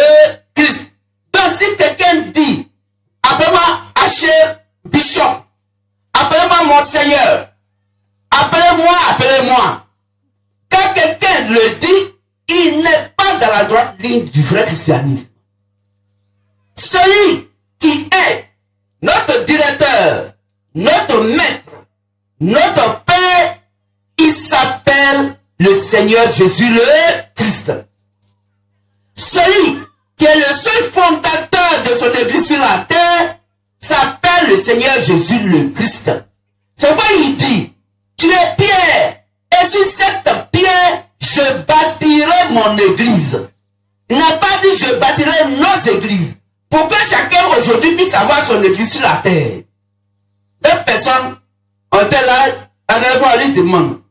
Christ. Donc si quelqu'un dit, appelez-moi Archbishop, appelez-moi Monseigneur, appelez-moi. Quand quelqu'un le dit, il n'est pas dans la droite ligne du vrai christianisme. Celui qui est notre directeur, notre maître, notre Père, il s'appelle le Seigneur Jésus le Christ. Celui qui est le seul fondateur de son église sur la terre s'appelle le Seigneur Jésus le Christ. C'est pourquoi il dit, tu es pierre, et sur cette pierre, je bâtirai mon église. Il n'a pas dit je bâtirai nos églises. Pour que chacun aujourd'hui puisse avoir son église sur la terre. Deux personnes ont été là, la dernière fois, on lui demande,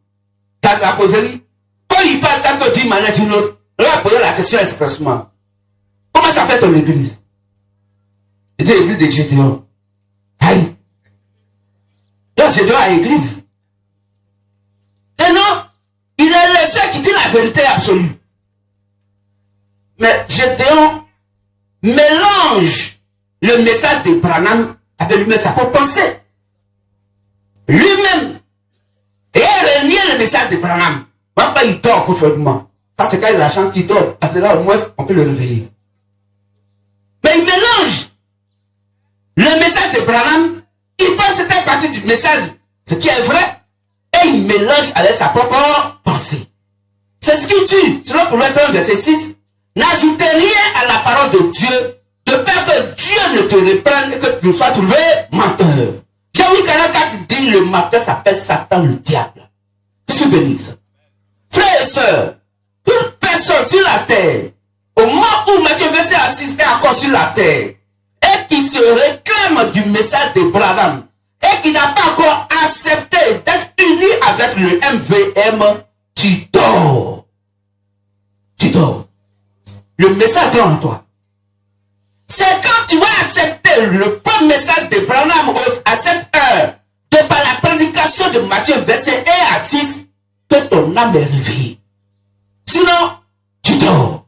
t'as la causerie. Quand il parle, quand d'une manière d'une autre, on va poser la question expressement. Comment s'appelle ton église? Il dit l'église de Gédéon. Aïe. Donc Gédéon a église. Et non, il est le seul qui dit la vérité absolue. Mais Gédéon mélange le message de Branham avec lui-même sa propre pensée. Lui-même. Et il renie le message de Branham. Même pas il dort profondément. Parce que quand il a la chance qu'il dort, parce que là au moins on peut le réveiller. Mais il mélange le message de Branham. Il pense que c'est une partie du message, ce qui est vrai, et il mélange avec sa propre pensée. C'est ce qu'il dit, selon Proverbe 1, verset 6. N'ajoutez rien à la parole de Dieu, de peur que Dieu ne te reprenne et que tu sois trouvé menteur. Jérémie 44 dit le menteur s'appelle Satan le diable. Je suis béni. Frères et sœurs, toute personne sur la terre, au moment où Matthieu verset 6 est encore sur la terre, et qui se réclame du message de Branham, et qui n'a pas encore accepté d'être uni avec le MVM, tu dors. Tu dors. Le message dort en toi. C'est quand tu vas accepter le premier message de Branham à cette heure, de par la prédication de Matthieu verset 1 à 6, que ton âme est réveillée. Sinon, tu dors.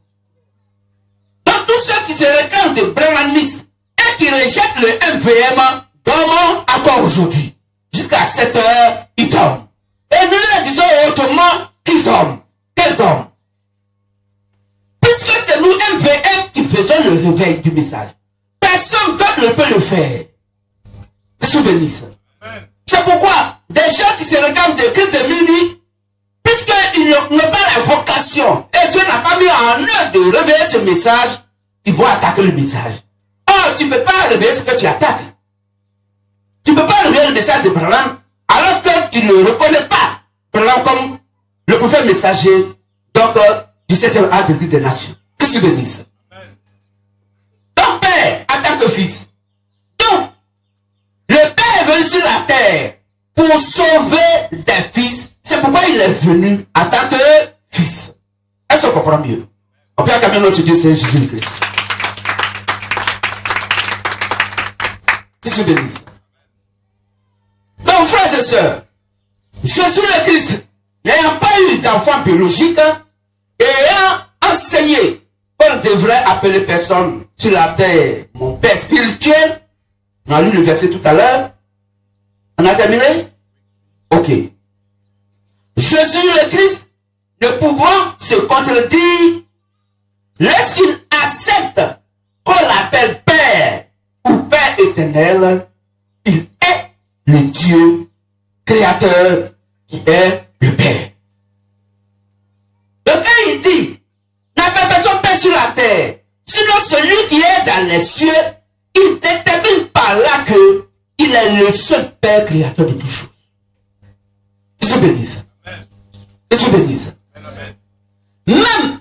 Donc tous ceux qui se réclament de Branhamisme et qui rejettent le MVM dorment encore aujourd'hui. Jusqu'à 7 heures, ils dorment. Et nous leur disons autrement qu'ils dorment. Qu'ils dorment. Puisque c'est nous MVM qui faisons le réveil du message. Personne d'autre ne peut le faire. Souvenez-vous. C'est pourquoi des gens qui se réclament de Christ de minuit, puisqu'ils n'ont pas la vocation, et Dieu n'a pas mis en œuvre de réveiller ce message, ils vont attaquer le message. Or, tu ne peux pas réveiller ce que tu attaques. Tu ne peux pas réveiller le message de Branham, alors que tu ne reconnais pas Branham comme le prophète messager, donc du 7e art de l'Église des Nations. Qu'est-ce que tu veux dire ça? Ton père attaque le fils. Donc, le père est venu sur la terre pour sauver des fils. C'est pourquoi il est venu en tant que fils. Est-ce qu'on comprend mieux? On peut acclamer notre Dieu, c'est Jésus-Christ. Qu'est-ce que tu veux dire ça? Donc, frères et sœurs, Jésus le Christ, n'ayant pas eu d'enfant biologique, et ayant enseigné qu'on devrait appeler personne sur la terre mon père spirituel, on a lu le verset tout à l'heure. On a terminé? Ok. Jésus le Christ, ne pouvant se contredire, lorsqu'il accepte qu'on l'appelle Père ou Père éternel, il est le Dieu créateur qui est le Père. Donc quand il dit, n'appelle personne Père sur la terre, sinon celui qui est dans les cieux, il détermine par là que il est le seul Père créateur de toutes choses. Je suis béni ça. Je suis béni ça. Même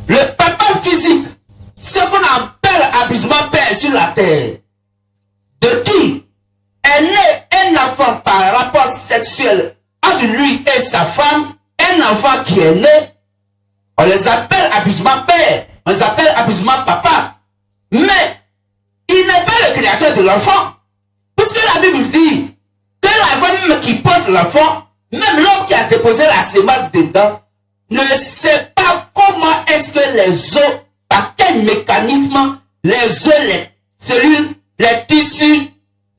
le papa physique, ce qu'on appelle abusement Père sur la terre, de dire sexuel entre lui et sa femme, un enfant qui est né, on les appelle abusement père, on les appelle abusement papa. Mais il n'est pas le créateur de l'enfant. Puisque la Bible dit que la femme qui porte l'enfant, même l'homme qui a déposé la sémence dedans, ne sait pas comment est-ce que les os, par quel mécanisme, les os, les cellules, les tissus,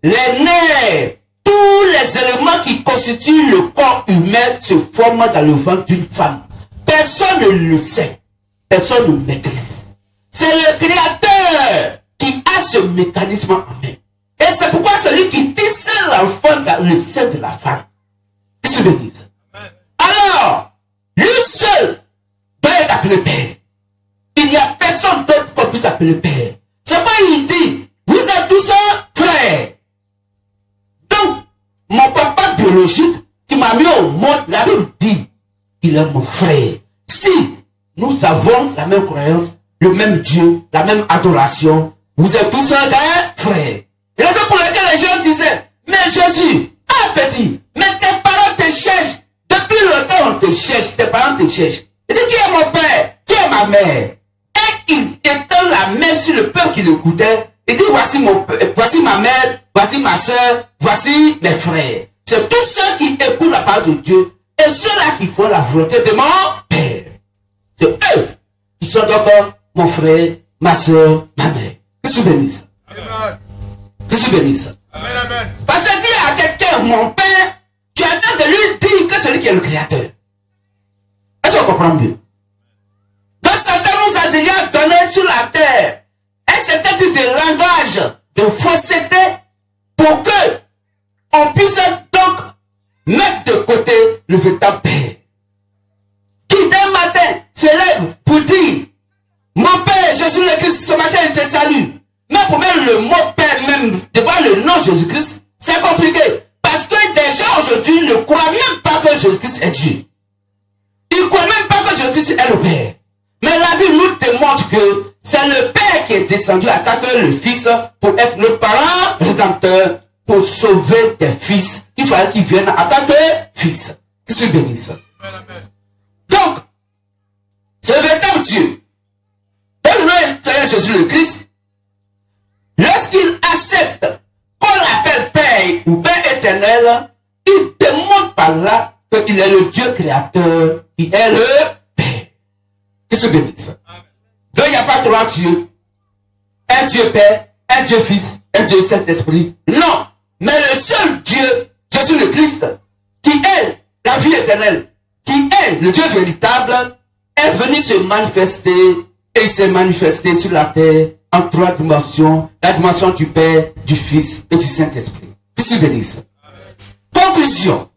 les nerfs, tous les éléments qui constituent le corps humain se forment dans le ventre d'une femme. Personne ne le sait. Personne ne maîtrise. C'est le créateur qui a ce mécanisme en main. Et c'est pourquoi celui qui tisse l'enfant dans le sein de la femme, il se bénisse. Alors, lui seul doit être appelé père. Il n'y a personne d'autre qu'on puisse appeler père. C'est pourquoi il dit, vous êtes tous frères. Donc, mon papa biologique qui m'a mis au monde, la Bible dit, il est mon frère. Si nous avons la même croyance, le même Dieu, la même adoration, vous êtes tous des frères. Et c'est pour laquelle les gens disaient, mais Jésus, petit, mais tes parents te cherchent. Depuis longtemps, on te cherche, tes parents te cherchent. Il dit, qui est mon père? Qui est ma mère? Et il étend la main sur le peuple qui l'écoutait. Il dit, voici voici ma mère, voici ma soeur, voici mes frères. C'est tous ceux qui écoutent la parole de Dieu et ceux-là qui font la volonté de mon père. C'est eux qui sont donc mon frère, ma soeur, ma mère. Que je bénisse. Que je bénisse. Amen, amen. Parce que dire à quelqu'un, mon père, tu as train de lui dire que c'est lui qui est le créateur. Est-ce qu'on comprend mieux? Donc Satan nous a déjà donné sur la terre un certain type de langage, de fausseté, pour que on puisse donc mettre de côté le véritable père. Qui d'un matin se lève pour dire, mon père, je suis le Christ, ce matin je te salue. Mais pour mettre le mot père même devant le nom Jésus-Christ, c'est compliqué. Parce que des gens aujourd'hui ne croient même pas que Jésus-Christ est Dieu. Ils ne croient même pas que Jésus-Christ est le Père. Mais la Bible nous démontre que c'est le Père qui est descendu à attaquer le Fils pour être le parent rédempteur, pour sauver des fils. Il fallait qu'ils viennent attaquer le Fils. Qu'il se bénisse. Donc, c'est le véritable Dieu. Dans le nom de Jésus le Christ, lorsqu'il accepte qu'on l'appelle Père ou Père éternel, il démontre par là qu'il est le Dieu créateur, il est le Père. Qu'il se bénisse. Donc il n'y a pas trois dieux. Un Dieu Père, un Dieu Fils, un Dieu Saint-Esprit. Non. Mais le seul Dieu, Jésus le Christ, qui est la vie éternelle, qui est le Dieu véritable, est venu se manifester et il s'est manifesté sur la terre en trois dimensions, la dimension du Père, du Fils et du Saint-Esprit. Qu'il se bénisse. Conclusion.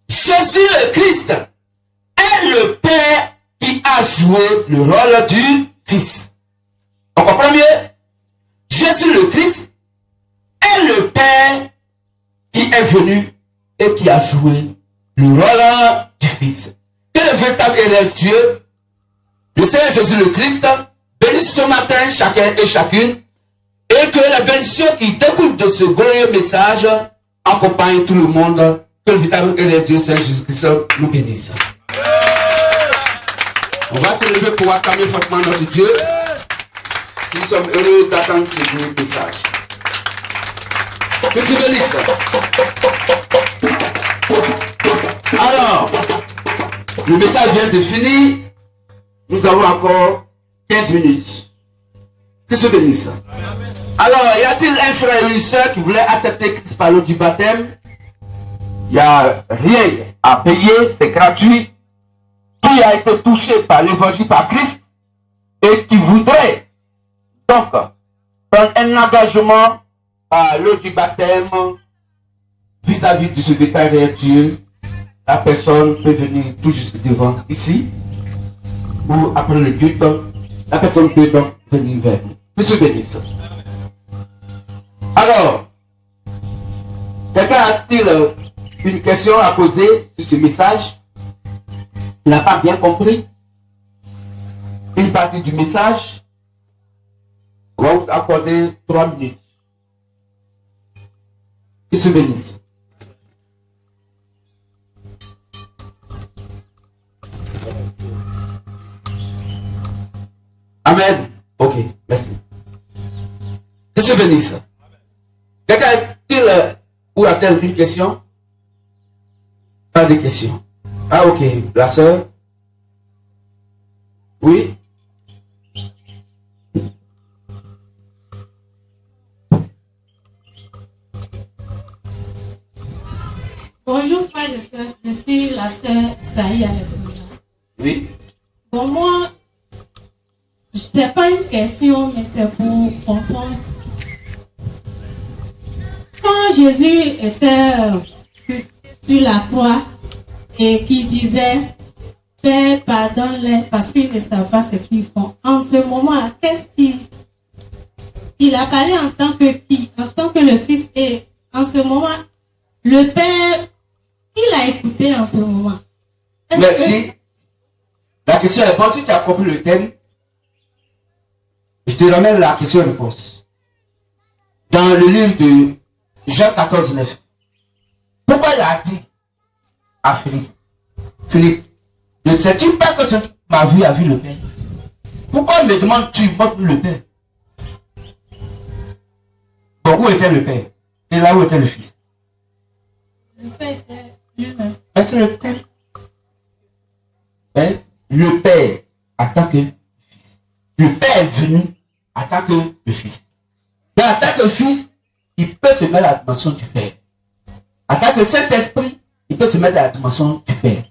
Jésus le Christ est le Père qui a joué le rôle du Fils. On comprend mieux? Jésus le Christ est le Père qui est venu et qui a joué le rôle du Fils. Que le véritable est le Dieu, le Seigneur Jésus le Christ, bénisse ce matin chacun et chacune, et que la bénédiction qui découle de ce glorieux message accompagne tout le monde. Que le véritable et le Dieu Seigneur Jésus-Christ nous bénisse. On va se lever pour acclamer fortement notre Dieu. Si nous sommes heureux d'attendre ce glorieux message. Que tu bénisses. Alors, le message vient de finir. Nous avons encore 15 minutes. Que se bénisse. Alors, y a-t-il un frère ou une soeur qui voulait accepter Christ par l'eau du baptême? Il n'y a rien à payer, c'est gratuit. Qui a été touché par l'évangile par Christ et qui voudrait donc prendre un engagement par l'eau du baptême vis-à-vis de ce détail de Dieu, la personne peut venir tout juste devant ici, ou après le culte, la personne peut donc venir vers nous. Que se bénisse. Alors, quelqu'un a-t-il une question à poser sur ce message? Il n'a pas bien compris une partie du message? On va vous accorder 3 minutes. Que se bénisse. Amen. Ok, merci. Que Dieu bénisse. Quelqu'un a-t-il ou a-t-elle une question? Pas de question. Ah ok, la sœur. Oui. Bonjour frère et sœurs, je suis la sœur Saïa Alessandra. Oui. Pour moi, c'est pas une question, mais c'est pour comprendre. Quand Jésus était sur la croix et qu'il disait Père, pardonne-les parce qu'ils ne savent pas ce qu'ils font. En ce moment-là, qu'est-ce qu'il a parlé en tant que qui? En tant que le Fils, et en ce moment, le Père, il a écouté en ce moment. Merci. La question est bonne. Si tu as compris le thème, je te ramène la question et réponse. Dans le livre de Jean 14, 9. Pourquoi il a dit à Philippe, Philippe, ne sais-tu pas que celui qui m'a vu a vu le Père? Pourquoi me demandes-tu, montre le Père? Bon, où était le Père? Et là, où était le Fils? Le Père était lui-même. Est-ce que le Père? Hein? Le Père en tant que Fils. Le Père est venu en tant que le Fils. Et en tant que Fils, il peut se mettre à la dimension du Père. En tant que Saint-Esprit, il peut se mettre à la dimension du Père.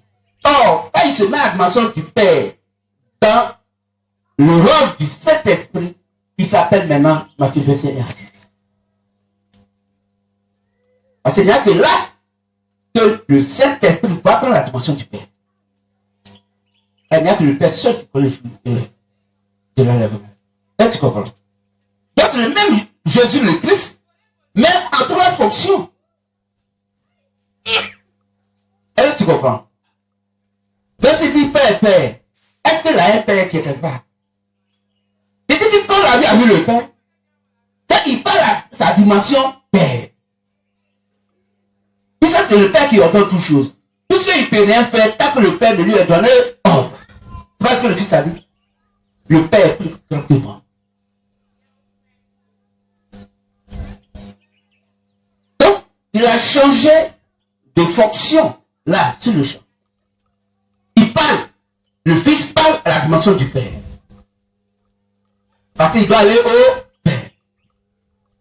Or, quand il se met à la dimension du Père, dans le rôle du Saint-Esprit, il s'appelle maintenant Matthieu verset 1 à 6. Parce qu'il n'y a que là que le Saint-Esprit va prendre la dimension du Père. Il n'y a que le Père seul qui connaît le jour de l'enlèvement. Là, tu comprends. Donc, c'est le même Jésus le Christ, mais en trois fonctions. Est-ce que tu comprends? Donc, il dit Père, Père. Est-ce qu'il a un Père qui est quelque part? Il dit que quand la vie a vu le Père, il parle à sa dimension Père. Puis ça, c'est le Père qui ordonne toutes choses. Puisqu'il ne peut rien faire, tant que le Père ne lui a donné ordre. Tu vois ce que le Fils a dit? Le Père est plus grand que moi. Donc, il a changé de fonction là, sur le champ. Il parle, le Fils parle à la dimension du Père. Parce qu'il doit aller au Père.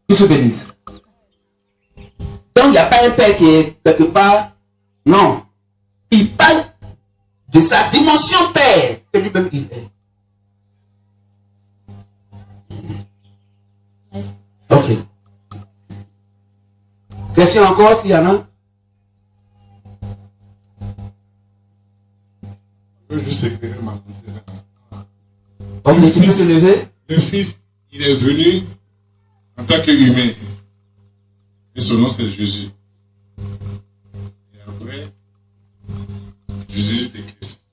Qu'il se bénisse. Donc, il n'y a pas un Père qui est quelque part. Non. Il parle de sa dimension Père que lui-même il est. Ok. Question encore s'il y en a? Je peux juste éclairer ma pensée. On est tous se lever. Le Fils, il est venu en tant qu'humain. Et son nom, c'est Jésus. Et après, Jésus de Christ.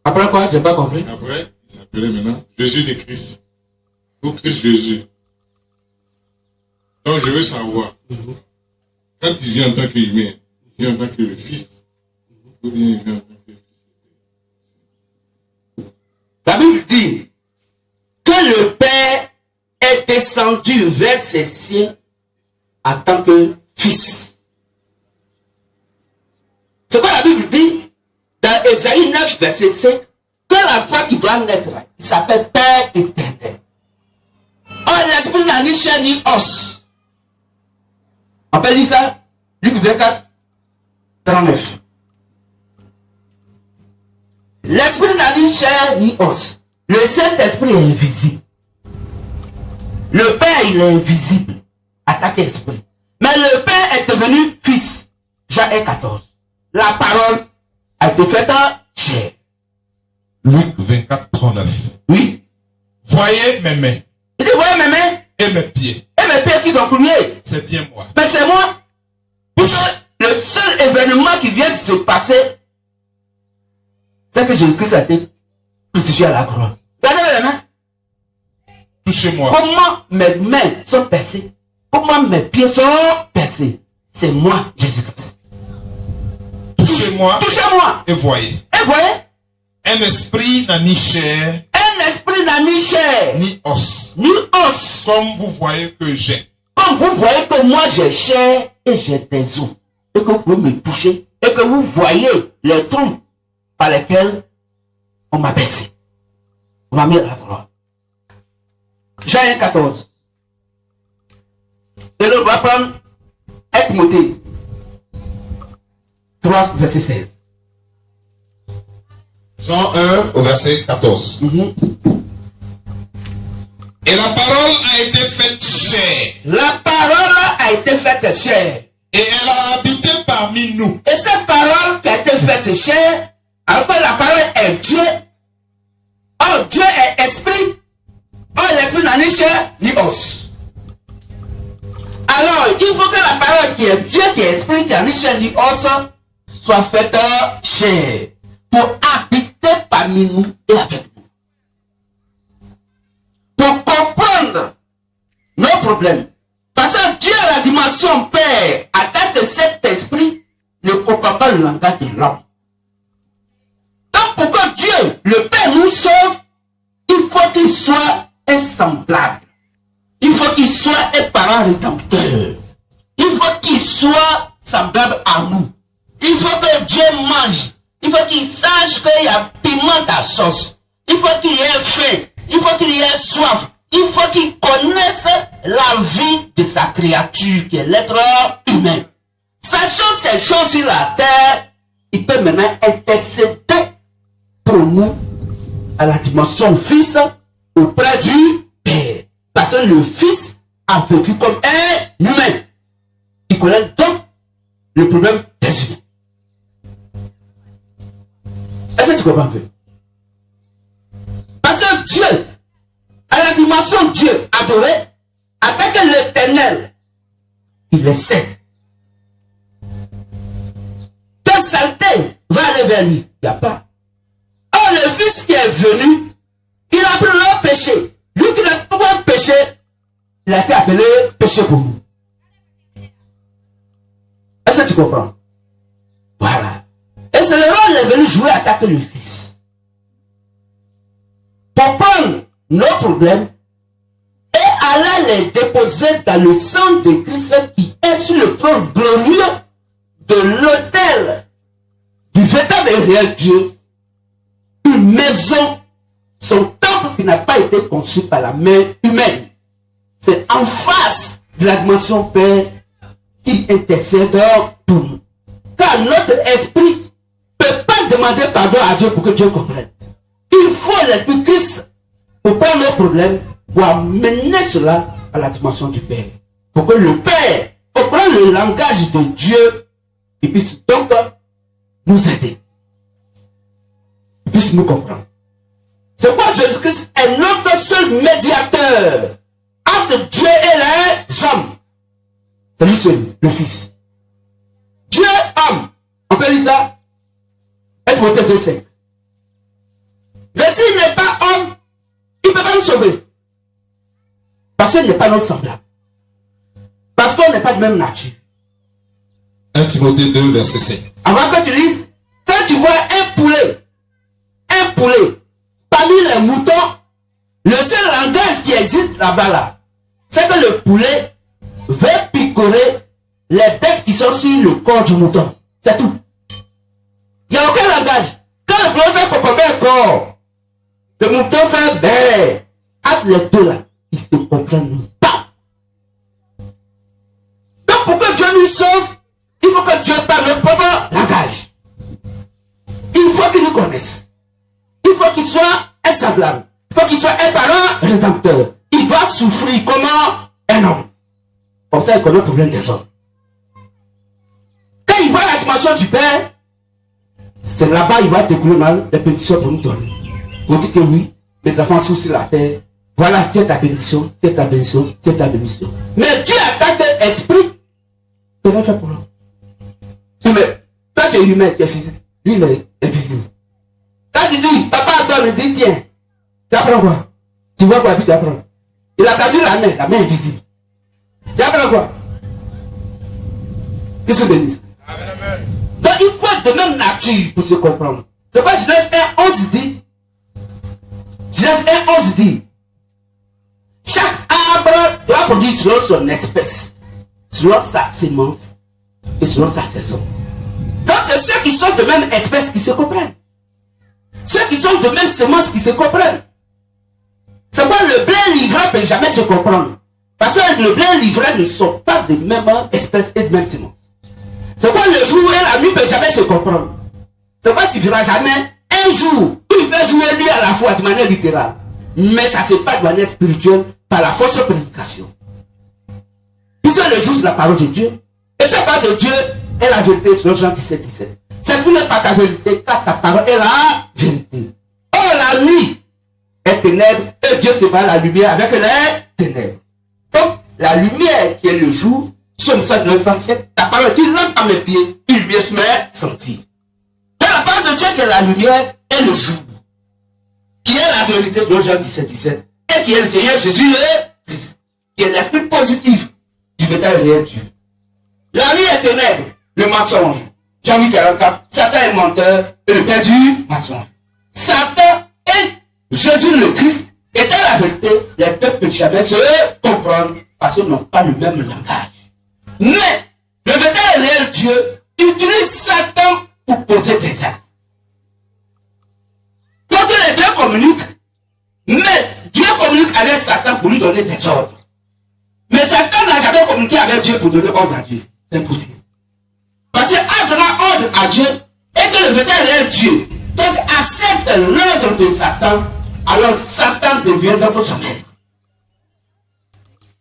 Après quoi? Je n'ai pas compris. Après, il s'appelait maintenant Jésus de Christ. Ou Christ Jésus. Donc, je veux savoir, quand il vient en tant qu'humain, il vient en tant que le Fils, ou bien il vient en tant que le Fils. La Bible dit que le Père est descendu vers ses siens en tant que Fils. C'est quoi la Bible dit dans Ésaïe 9, verset 5, que la foi qui doit naître, il s'appelle Père éternel. Or, l'esprit n'a ni chair ni os. On peut lire ça, Luc 24, 39. L'esprit n'a ni chair ni os. Le Saint-Esprit est invisible. Le Père, il est invisible. Attaque esprit. Mais le Père est devenu Fils. Jean 1,14. La parole a été faite en chair. Luc 24, 39. Oui. Voyez mes mains Il dit, voyez mes mains et mes pieds. et mes pieds qui sont cloués. C'est bien moi. Mais c'est moi. Puisque le seul événement qui vient de se passer, c'est que Jésus-Christ a été crucifié à la croix. Regardez mes mains. Touchez-moi. Comment mes mains sont percées? Comment mes pieds sont percés? C'est moi, Jésus-Christ. Touchez-moi Touchez-moi. et voyez. Et voyez, Un esprit n'a ni chair un l'esprit n'a ni chair, ni os. ni os. Comme vous voyez que j'ai. Comme vous voyez que moi j'ai chair et j'ai des os. Et que vous pouvez me toucher. Et que vous voyez les trous par lesquels on m'a baissé. On m'a mis à la croix. Jean 1,14. Et l'on va prendre 1 Timothée 3, verset 16. Jean 1 au verset 14. Et la parole a été faite chair. La parole a été faite chair. Et elle a habité parmi nous. Et cette parole qui a été faite chair, alors que la parole est Dieu. Oh, Dieu est esprit. Oh, l'esprit n'a ni chair ni os. Alors, il faut que la parole qui est Dieu, qui est esprit, qui n'a ni chair ni os, soit faite chair. Pour habiter parmi nous et avec nous. Pour comprendre nos problèmes. Parce que Dieu a la dimension Père, attaque cet esprit, ne comprend pas le langage de l'homme. Donc pour que Dieu, le Père, nous sauve, il faut qu'il soit un semblable. Il faut qu'il soit un parent rédempteur. Il faut qu'il soit semblable à nous. Il faut que Dieu mange. Il faut qu'il sache qu'il y a piment à sauce. Il faut qu'il ait faim. Il faut qu'il ait soif. Il faut qu'il connaisse la vie de sa créature, qui est l'être humain. Sachant ces choses sur la terre, il peut maintenant intercéder pour nous à la dimension Fils auprès du Père. Parce que le Fils a vécu comme un humain. Il connaît donc le problème des humains. Est-ce que tu comprends un peu? Parce que Dieu, à la dimension Dieu adoré, avec l'Éternel, il le sait. Quelle saleté va aller vers lui? Il n'y a pas. Or, le Fils qui est venu, il a pris leur péché. Lui qui n'a pas péché, il a été appelé péché pour nous. Est-ce que tu comprends? Voilà. Et c'est le rôle est venu jouer à attaquer le Fils. Pour prendre nos problèmes et aller les déposer dans le sang de Christ qui est sur le trône glorieux de l'autel du véritable et réel Dieu. Une maison, son temple qui n'a pas été conçu par la main humaine. C'est en face de la dimension Père qui intercède pour nous. Car notre esprit ne peut pas demander pardon à Dieu pour que Dieu comprenne. Il faut l'Esprit Christ pour prendre nos problèmes, pour amener cela à la dimension du Père. Pour que le Père, pour prendre le langage de Dieu, il puisse donc nous aider. Il puisse nous comprendre. C'est pourquoi Jésus-Christ est notre seul médiateur entre Dieu et les hommes. C'est lui seul, le Fils. Dieu homme. On peut lire ça? Et Timothée 2,5. Mais s'il n'est pas homme, il ne peut pas nous sauver. Parce qu'il n'est pas notre semblable. Parce qu'on n'est pas de même nature. 1 Timothée 2, verset 5. Avant que tu lises, quand tu vois un poulet, parmi les moutons, le seul langage qui existe là-bas, là, c'est que le poulet veut picorer les bêtes qui sont sur le corps du mouton. C'est tout. Il n'y a aucun langage. Quand le poulet fait cocomber le corps, le mouton fait bé. Entre les deux là, ils se comprennent pas. Donc pour que Dieu nous sauve, il faut que Dieu parle notre propre langage. Il faut qu'il nous connaisse. Il faut qu'il soit un semblable. Il faut qu'il soit un parent rédempteur. Il doit souffrir comme un homme. Comme ça, il connaît le problème des hommes. Quand il voit la dimension du Père, c'est là-bas il va découler mal des pétitions pour nous donner. On dit que oui, mes enfants sont sur la terre. Voilà, tu es ta bénédiction, tu es ta bénédiction, tu es ta bénédiction. Mais Dieu attaque l'esprit. Tu rien fait pour l'homme. Mais toi tu es humain, tu es physique. Lui il est invisible. Quand tu dis, papa attends, il dit tiens, tu apprends quoi? Tu vois quoi, puis tu apprends. Il a traduit la main invisible. Tu apprends quoi? Qu'il se bénisse. Donc il faut de même nature pour se comprendre. C'est quoi Genèse 1, 11 dit? Genèse Genèse 1:11 dit, chaque arbre doit produire selon son espèce, selon sa sémence et selon sa saison. Donc c'est ceux qui sont de même espèce qui se comprennent. Ceux qui sont de même sémence qui se comprennent. C'est pourquoi le blé et l'ivraie ne peuvent jamais se comprendre. Parce que le blé et l'ivraie ne sont pas de même espèce et de même sémence. C'est pourquoi le jour et la nuit ne peuvent jamais se comprendre. C'est pourquoi tu ne verras jamais un jour où il fait jouer lui à la fois de manière littérale. Mais ça ne se passe de manière spirituelle par la fausse prédication. Puisque le jour c'est la parole de Dieu. Et cette parole de Dieu est la vérité selon Jean 17:17. Cette n'est pas ta vérité car ta parole est la vérité. Or la nuit est ténèbres et Dieu sépare la lumière avec les ténèbres. Donc la lumière qui est le jour, ce sens de 907, ta parole qui lance à mes pieds, une lumière se met sentir. Mais la parole de Dieu qui est la lumière est le jour, qui est la vérité selon Jean 17:17, et qui est le Seigneur Jésus le Christ, qui est l'esprit positif du véritable réel Dieu. La nuit est ténèbres, le mensonge. Jean 8:44, Satan est menteur et le père du mensonge. Satan et Jésus le Christ étant la vérité, les peuples ne jamais se comprendre parce qu'ils n'ont pas le même langage. Mais le véritable réel Dieu utilise Satan pour poser des actes. Donc les deux communiquent, mais Dieu communique avec Satan pour lui donner des ordres. Mais Satan n'a jamais communiqué avec Dieu pour donner ordre à Dieu. C'est impossible. Parce qu'en donnant ordre à Dieu, et que le véritable Dieu donc accepte l'ordre de Satan, alors Satan devient donc son maître.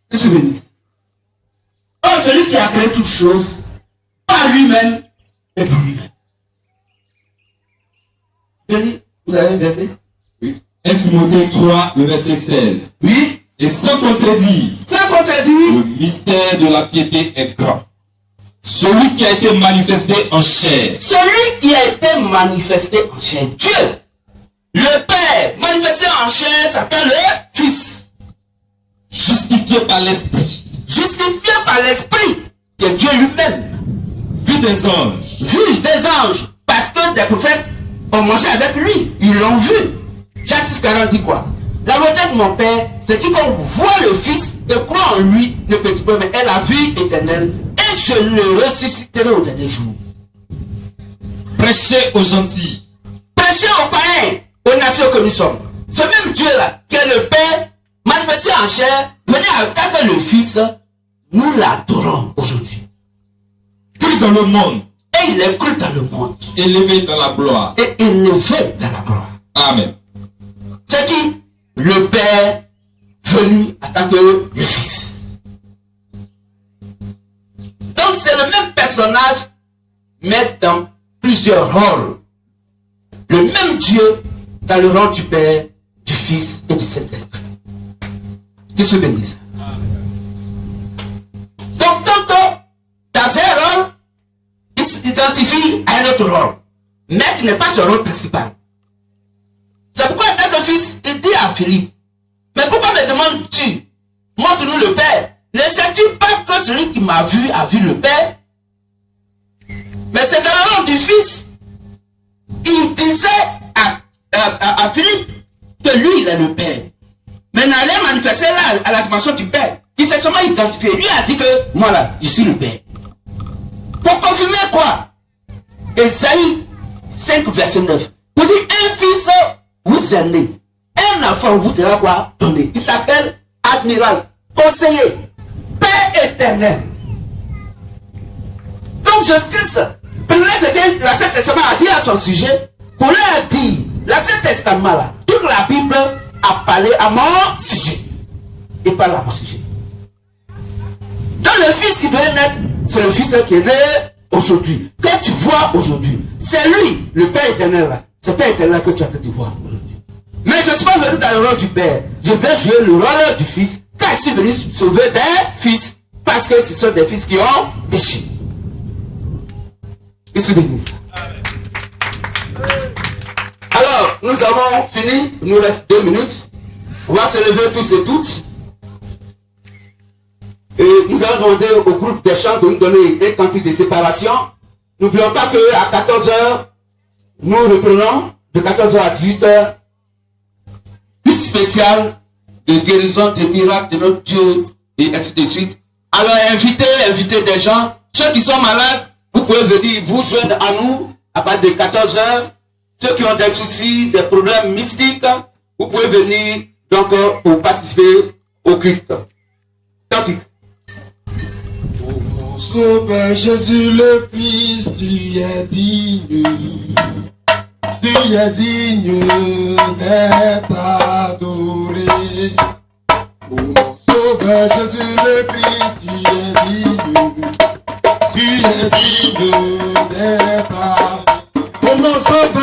Que se bénisse. Or, celui qui a créé toutes choses, par lui-même et pour lui-même. Vous avez un verset? Oui. 1 Timothée 3, le verset 16. Oui. Et sans contredire, le mystère de la piété est grand. Celui qui a été manifesté en chair. Celui qui a été manifesté en chair. Dieu, le Père, manifesté en chair, s'appelle le Fils. Justifié par l'Esprit. Justifié par l'Esprit de Dieu lui-même. Vu des anges. Vu des anges. Parce que des prophètes ont mangé avec lui. Ils l'ont vu. Genesis 40 dit quoi? La volonté de mon Père, c'est quiconque voit le Fils et croit en lui ne périt pas, mais est la vie éternelle. Et je le ressusciterai au dernier jour. Prêchez aux gentils. Prêchez aux païens, aux nations que nous sommes. Ce même Dieu-là, qui est le Père, manifesté en chair, venez avec le Fils, nous l'adorons aujourd'hui. Cru dans le monde. Et il est cru dans le monde. Élevé dans la gloire. Et élevé dans la gloire. Amen. C'est qui? Le Père venu en tant que le Fils. Donc c'est le même personnage, mais dans plusieurs rôles. Le même Dieu dans le rôle du Père, du Fils et du Saint-Esprit. Que se bénisse. Donc tantôt, dans un rôle, il s'identifie à un autre rôle, mais qui n'est pas son rôle principal. C'est pourquoi tant que Fils, il dit à Philippe, mais pourquoi me demandes-tu? Montre-nous le Père. Ne sais-tu pas que celui qui m'a vu a vu le Père? Mais c'est dans le rôle du Fils. Il disait à Philippe que lui, il est le Père. Mais n'allait manifester là à la dimension du Père. Il s'est seulement identifié. Lui a dit que moi là, je suis le Père. Pour confirmer quoi? Ésaïe 5, verset 9. Pour dire un fils vous est né. Un enfant vous sera quoi? Donné. Il s'appelle admiral, conseiller, Père éternel. Donc Jésus-Christ, l'Ancien Testament a dit à son sujet, pour leur dire, l'Ancien Testament là, toute la Bible a parlé à mon sujet. Il parle à mon sujet. Donc le Fils qui doit naître, c'est le Fils qui est né aujourd'hui. Que tu vois aujourd'hui, c'est lui, le Père éternel là. C'est le Père éternel que tu as train de voir aujourd'hui. Mais je ne suis pas venu dans le rôle du Père. Je vais jouer le rôle du Fils. Car je suis venu sauver des fils. Parce que ce sont des fils qui ont péché. Ils se bénissent. Alors, nous avons fini. Il nous reste 2 minutes. On va se lever tous et toutes. Et nous allons demander au groupe des chants de nous donner un cantique de séparation. N'oublions pas qu'à 14h, nous reprenons de 14h à 18h. 8 spéciale de guérison, de miracles de notre Dieu, et ainsi de suite. Alors invitez des gens. Ceux qui sont malades, vous pouvez venir vous joindre à nous à partir de 14 heures. Ceux qui ont des soucis, des problèmes mystiques, vous pouvez venir donc pour participer au culte. Cantique. Oh mon sauveur Jésus le Christ, tu es digne d'être adoré. Oh mon sauveur Jésus le Christ, tu es digne d'être adoré. Oh mon sauveur